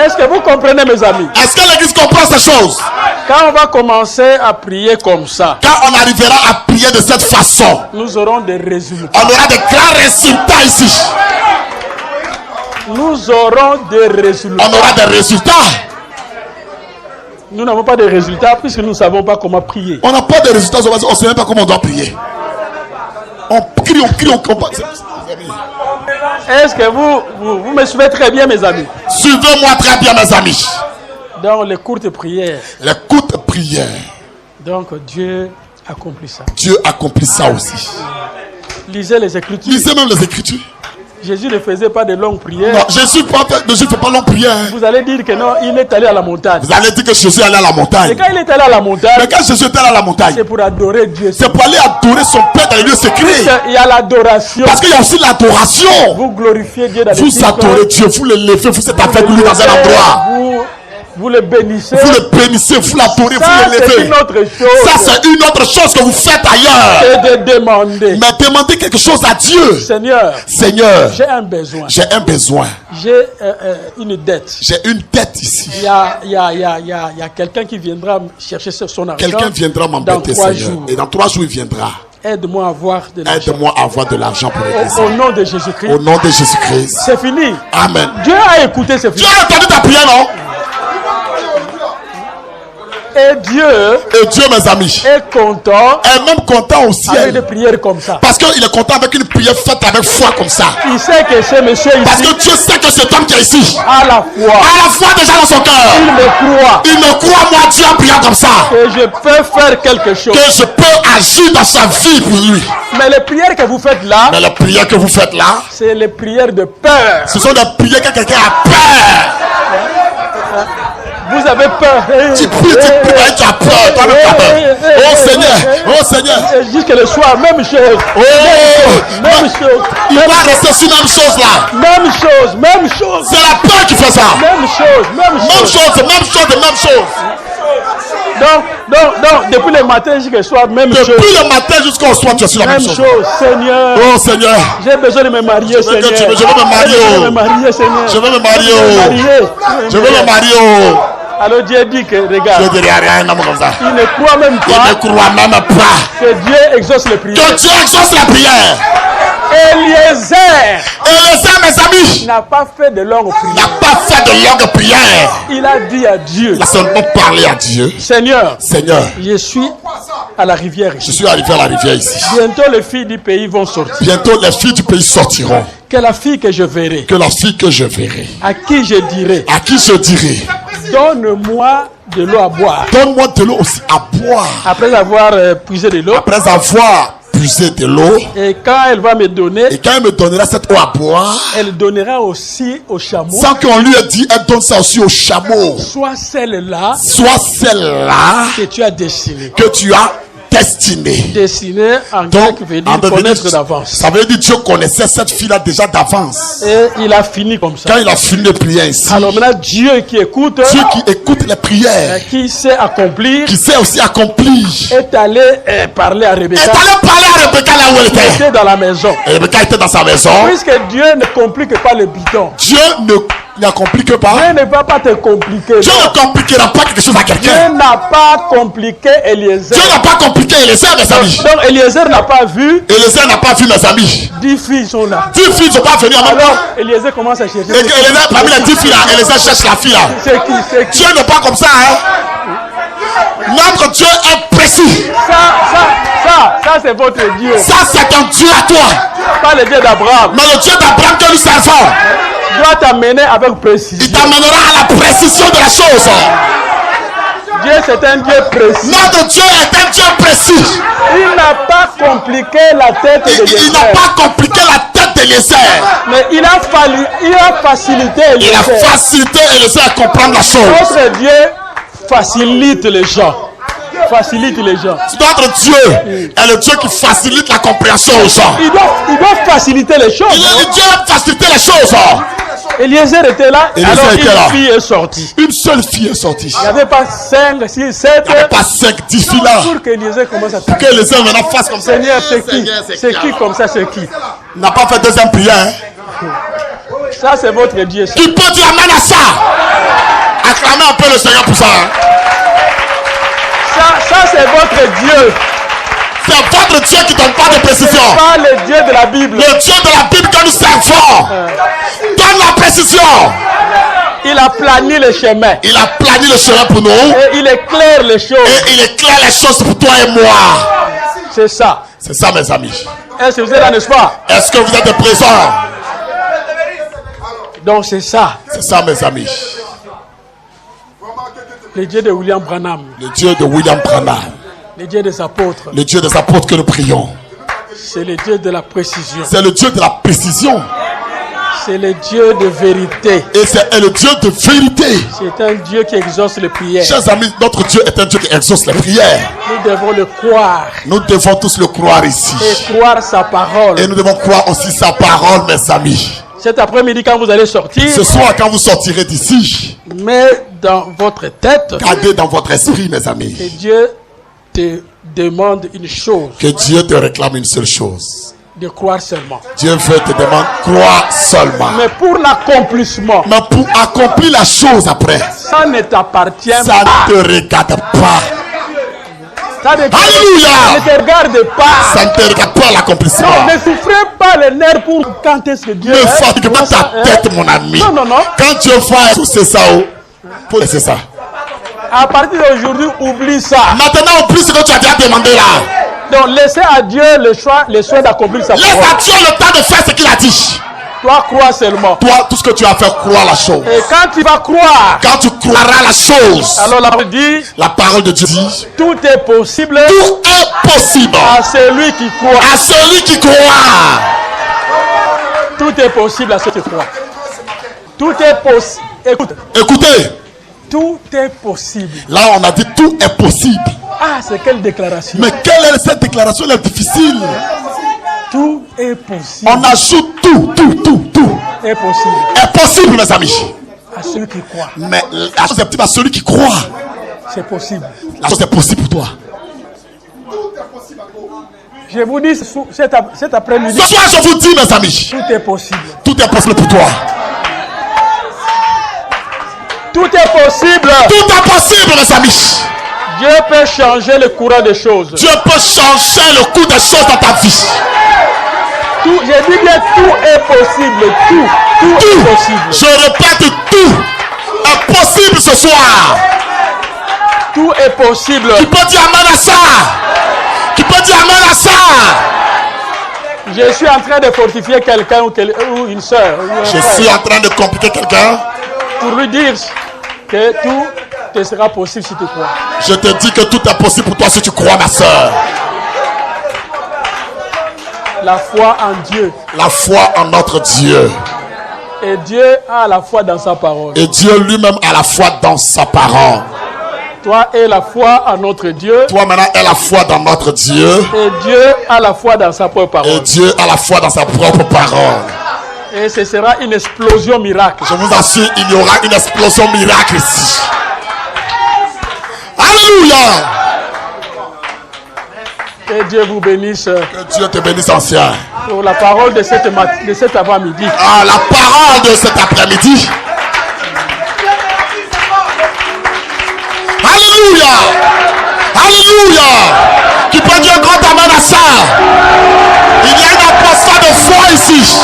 Est-ce que vous comprenez, mes amis? Est-ce que l'église comprend ces choses? Quand on va commencer à prier comme ça, Quand on arrivera à prier de cette façon, nous aurons des résultats. on aura de grands résultats ici. Nous aurons des résultats. On aura des résultats. Nous n'avons pas de résultats puisque nous ne savons pas comment prier. On n'a pas de résultats, on ne sait même pas comment on doit prier. On crie, on combat. Est-ce que vous me suivez très bien, mes amis? Suivez-moi très bien, mes amis. Dans les courtes prières. Les courtes prières. Donc Dieu accomplit ça. Dieu accomplit ça aussi. Lisez les Écritures. Lisez même les Écritures. Jésus ne faisait pas de longues prières. Non, Jésus ne fait pas longue prière. Vous allez dire que non, il est allé à la montagne. Vous allez dire que Jésus est allé à la montagne. Et quand il est allé à la montagne, Mais quand Jésus est allé à la montagne, c'est pour adorer Dieu. c'est pour aller adorer son Père dans les lieux secrets. Il y a l'adoration. Parce qu'il y a aussi l'adoration. Vous glorifiez Dieu dans les Vous adorez Dieu, vous le levez, vous êtes avec lui dans un endroit. Vous le bénissez. Vous le bénissez, vous l'adorez, vous Ça, le c'est levez. une autre chose. Ça, c'est une autre chose que vous faites ailleurs. C'est de demander. Mais demandez quelque chose à Dieu. Seigneur, Seigneur, j'ai un besoin. j'ai un besoin. J'ai une dette. J'ai une dette ici. Il y a quelqu'un qui viendra chercher son argent. Quelqu'un viendra dans m'embêter, 3 Seigneur. jours. Et dans 3 jours, il viendra. Aide-moi à avoir de l'argent. Aide-moi à avoir de l'argent pour aider ça. Au nom de Jésus-Christ. Au nom de Jésus-Christ. C'est fini. Amen. Dieu a écouté ces Dieu prières. a entendu ta prière, non? Et Dieu mes amis, est content est même content au avec des ciel. prières comme ça. Parce qu'il est content avec une prière faite avec foi comme ça. Il sait que ce monsieur Parce ici que Dieu sait que cet homme qui est ici a la foi. a la foi déjà dans son Il cœur. me croit Il me croit, moi, Dieu, en priant comme ça. que je peux faire quelque chose. Que je peux agir dans sa vie pour lui. Mais les prières que vous faites là, Mais les prières que vous faites là, c'est les prières de peur. ce sont des prières que quelqu'un a peur. Vous avez peur. Tu pries, mais tu as peur. Toi-même, tu as peur. Oh Seigneur, oh Seigneur. Jusque le soir, même chose. Oh, Même chose. il va rester sur la même chose là. Même chose. Même chose. C'est la peur qui fait ça. Même chose. Même Même chose. chose, même chose, même chose. Donc, depuis le matin jusqu'au soir, même chose. Depuis le matin jusqu'au soir, tu es sur la même Même chose. chose, Seigneur. Oh Seigneur, J'ai besoin de me marier, veux Seigneur. que je veux me marier, Je oh. veux me marier, Seigneur. je veux me marier. Je veux me Oh. marier. Je veux me marier. Oh. Alors Dieu dit que, Je regarde, dirais rien, un homme comme ça. il ne croit même Il ne pas croit même pas que Dieu exauce les prières. que Dieu exauce la prière. Eliezer Et les hommes, mes amis, n'a pas fait de longues prières. n'a pas fait de longues prières. Il a dit à Dieu, Il a seulement parlé à Dieu. Seigneur, Seigneur, je suis à la rivière je ici. suis arrivé à la rivière ici. Bientôt les filles du pays vont sortir. Bientôt, les filles du pays sortiront. Que la fille que je verrai, Que la fille que je verrai, à qui je dirai, à qui je dirai, donne-moi de l'eau à boire. donne-moi de l'eau aussi à boire. Après avoir puisé de l'eau, Après avoir puisé de l'eau, et quand elle va me donner, et quand elle me donnera cette eau à boire, elle donnera aussi au chameau, sans qu'on lui ait dit, elle donne ça aussi au chameau. soit celle-là Soit celle-là que tu as destinée. que tu as destinée. Destinée en Donc, grec veut en dire devenir- connaître d'avance. ça veut dire Dieu connaissait cette fille-là déjà d'avance. Et il a fini comme ça. Quand il a fini de prier ici, Alors maintenant, Dieu qui écoute, Dieu qui écoute les prières, qui sait accomplir, qui sait aussi accomplir, est allé parler à est Rebecca. allé parler à Rebecca là où elle Elle était. était dans la maison. Et Rebecca était dans sa maison. Puisque Dieu ne complique pas le bidon. Dieu ne complique pas. Dieu ne va pas te compliquer. Dieu ne compliquera pas quelque chose à Dieu quelqu'un. n'a pas compliqué Eliezer. Dieu n'a pas compliqué Eliezer, mes amis. Donc Eliezer n'a pas vu. Eliezer n'a pas vu, mes amis. 10 filles sont là. 10 filles ne sont pas venues en même Alors temps. Eliezer commence à chercher. Et Eliezer, parmi les 10 filles là, Eliezer cherche la fille là. C'est qui? Dieu n'est pas comme ça, hein. Notre Dieu est précis. Ça c'est votre Dieu. Ça, c'est un Dieu à toi. Pas le Dieu d'Abraham. Mais le Dieu d'Abraham que nous servons, doit t'amener avec précision. il t'amènera à la précision de la chose. Dieu, c'est un Dieu précis. Notre Dieu est un Dieu précis. Il n'a pas compliqué la tête de Dieu. Il n'a pas compliqué la tête d'Eliezer. Mais il a facilité Il a facilité Eliezer à comprendre la chose. Notre Dieu facilite les gens. Facilite les gens. Notre Dieu est le Dieu qui facilite la compréhension aux gens. Il doit faciliter les choses. Dieu a facilité les choses. Eliezer était là, Eliezer alors était là. une fille est sortie. Une seule fille est sortie. Il n'y avait pas 5, 6, 7. Il n'y avait pas 5, 10 filles là. Pour que Eliezer commence à Pour que Eliezer maintenant fasse comme ça. Seigneur, c'est qui? C'est qui comme ça, c'est qui? Il n'a pas fait deuxième prière. Hein? Ça, c'est votre Dieu. Ça. Qui peut dire amen à ça? Acclamez un peu le Seigneur pour ça. Hein? Ça c'est votre Dieu. C'est votre Dieu qui ne donne pas de précision. Ce n'est pas le Dieu de la Bible. Le Dieu de la Bible que nous servons donne la précision. Il a plani le chemin. Il a plani le chemin pour nous. Et il éclaire les choses. Et il éclaire les choses pour toi et moi. C'est ça. C'est ça, mes amis. Est-ce que vous êtes là, n'est-ce pas? Est-ce que vous êtes présents? Donc c'est ça. C'est ça, mes amis. Le Dieu de William Branham. Le Dieu de William Branham. Le Dieu des apôtres. Le Dieu des apôtres que nous prions. C'est le Dieu de la précision. C'est le Dieu de la précision. C'est le Dieu de vérité. Et c'est le Dieu de vérité. C'est un Dieu qui exauce les prières. Chers amis, notre Dieu est un Dieu qui exauce les prières. Nous devons le croire. Nous devons tous le croire ici. Et croire sa parole. Et nous devons croire aussi sa parole, mes amis. Cet après-midi, quand vous allez sortir, ce soir, quand vous sortirez d'ici, mais dans votre tête, gardez dans votre esprit, mes amis, que Dieu te demande une chose. Que Dieu te réclame une seule chose. De croire seulement. Dieu veut te demander croire seulement. Mais pour l'accomplissement. Mais pour accomplir la chose après. Ça ne t'appartient pas. Ça ne te regarde pas. Alléluia. Ne te regarde pas. Ça ne te regarde pas l'accomplissement. Non, ne souffrez pas les nerfs pour quand est-ce que Dieu. Ne fatigue pas ta tête, mon ami. Non, non, non. Quand Dieu fait c'est ça. C'est ça. À partir d'aujourd'hui, oublie ça. Maintenant, oublie ce que tu as déjà demandé là. Donc, laissez à Dieu le soin d'accomplir sa parole. Laisse à Dieu le temps de faire ce qu'il a dit. Toi, crois seulement. Toi, tout ce que tu as fait, crois la chose. Et quand tu vas croire, quand tu croiras la chose, alors la parole de Dieu dit, tout est possible. Tout est possible à celui qui croit. À celui qui croit. Tout est possible à celui qui croit. Tout est possible. Écoutez. Tout est possible. Là, on a dit tout est possible. Ah, c'est quelle déclaration? Mais quelle est cette déclaration? Elle est difficile. Tout est possible. On ajoute tout est possible. Est possible, mes amis. À celui qui croit. Mais la chose est possible à celui qui croit. C'est possible. La chose est possible pour toi. Je vous dis cet après-midi. Ce soir, je vous dis, mes amis. Tout est possible. Tout est possible pour toi. Tout est possible. Tout est possible, mes amis. Dieu peut changer le courant des choses. Dieu peut changer le cours des choses dans ta vie. Tout, je dis bien tout est possible. Tout est possible. Je répète, tout est possible ce soir. Tout est possible. Tu peux dire amen à ça. Tu peux dire amen à ça. Je suis en train de fortifier quelqu'un ou une soeur. Je suis en train de compliquer quelqu'un. Pour lui dire que tout te sera possible si tu crois. Je te dis que tout est possible pour toi si tu crois, ma soeur. La foi en Dieu. La foi en notre Dieu. Et Dieu a la foi dans sa parole. Et Dieu lui-même a la foi dans sa parole. Toi et la foi en notre Dieu. Toi maintenant aie la foi dans notre Dieu. Et Dieu a la foi dans sa propre parole. Et Dieu a la foi dans sa propre parole. Et ce sera une explosion miracle. Je vous assure, il y aura une explosion miracle ici. Alléluia. Que Dieu vous bénisse. Que Dieu te bénisse, ancien. Pour la parole de cet avant-midi. Ah, la parole de cet après-midi. Alléluia. Alléluia. Tu peux dire grand amen à ça. Il y a une atmosphère de foi ici.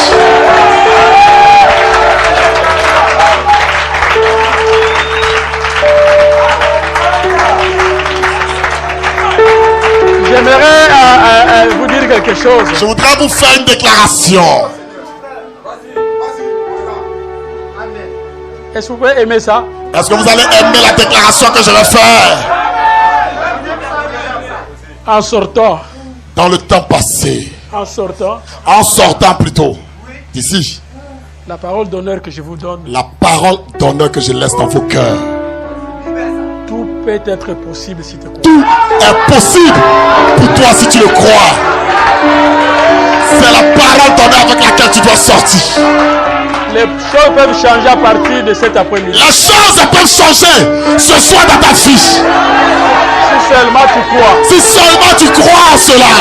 quelque chose. Je voudrais vous faire une déclaration. Est-ce que vous pouvez aimer ça? Est-ce que vous allez aimer la déclaration que je vais faire? En sortant. Dans le temps passé. En sortant. En sortant plutôt. D'ici. La parole d'honneur que je vous donne. La parole d'honneur que je laisse dans vos cœurs. Tout peut être possible si tu crois. Tout est possible pour toi si tu le crois. C'est la parole d'honneur avec laquelle tu dois sortir. Les choses peuvent changer à partir de cet après-midi. Les choses peuvent changer ce soir dans ta vie. Si seulement tu crois. Si seulement tu crois en cela.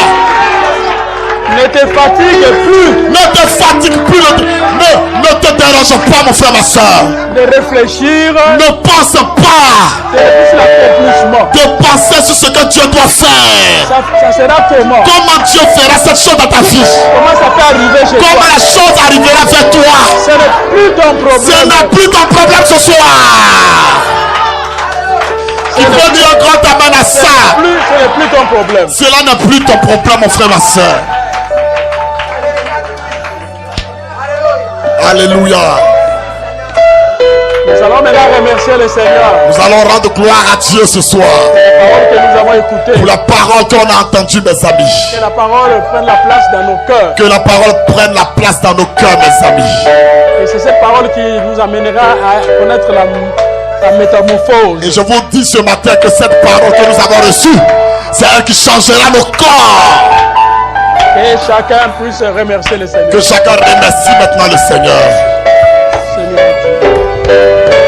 Ne te fatigue plus. Ne te fatigue plus. Ne te dérange pas, mon frère, ma soeur. De réfléchir. Ne pense pas. De penser sur ce que Dieu doit faire. Ça sera comment? Comment Dieu fera cette chose dans ta vie? Comment ça peut arriver chez toi? Comment la chose arrivera vers toi? Ce n'est plus ton problème. Ce n'est plus ton problème ce soir. Il faut dire un grand amen à ça. Ce n'est plus ton problème. Cela n'est plus ton problème, mon frère, ma soeur. Alléluia. Nous allons maintenant remercier le Seigneur. Nous allons rendre gloire à Dieu ce soir. La parole que nous avons écoutée. Pour la parole qu'on a entendue, mes amis. Que la parole prenne la place dans nos cœurs. Que la parole prenne la place dans nos cœurs, mes amis. Et c'est cette parole qui nous amènera à connaître la métamorphose. Et je vous dis ce matin que cette parole que nous avons reçue, c'est elle qui changera nos corps. Et chacun puisse remercier le Seigneur. Que chacun remercie maintenant le Seigneur. Seigneur Dieu.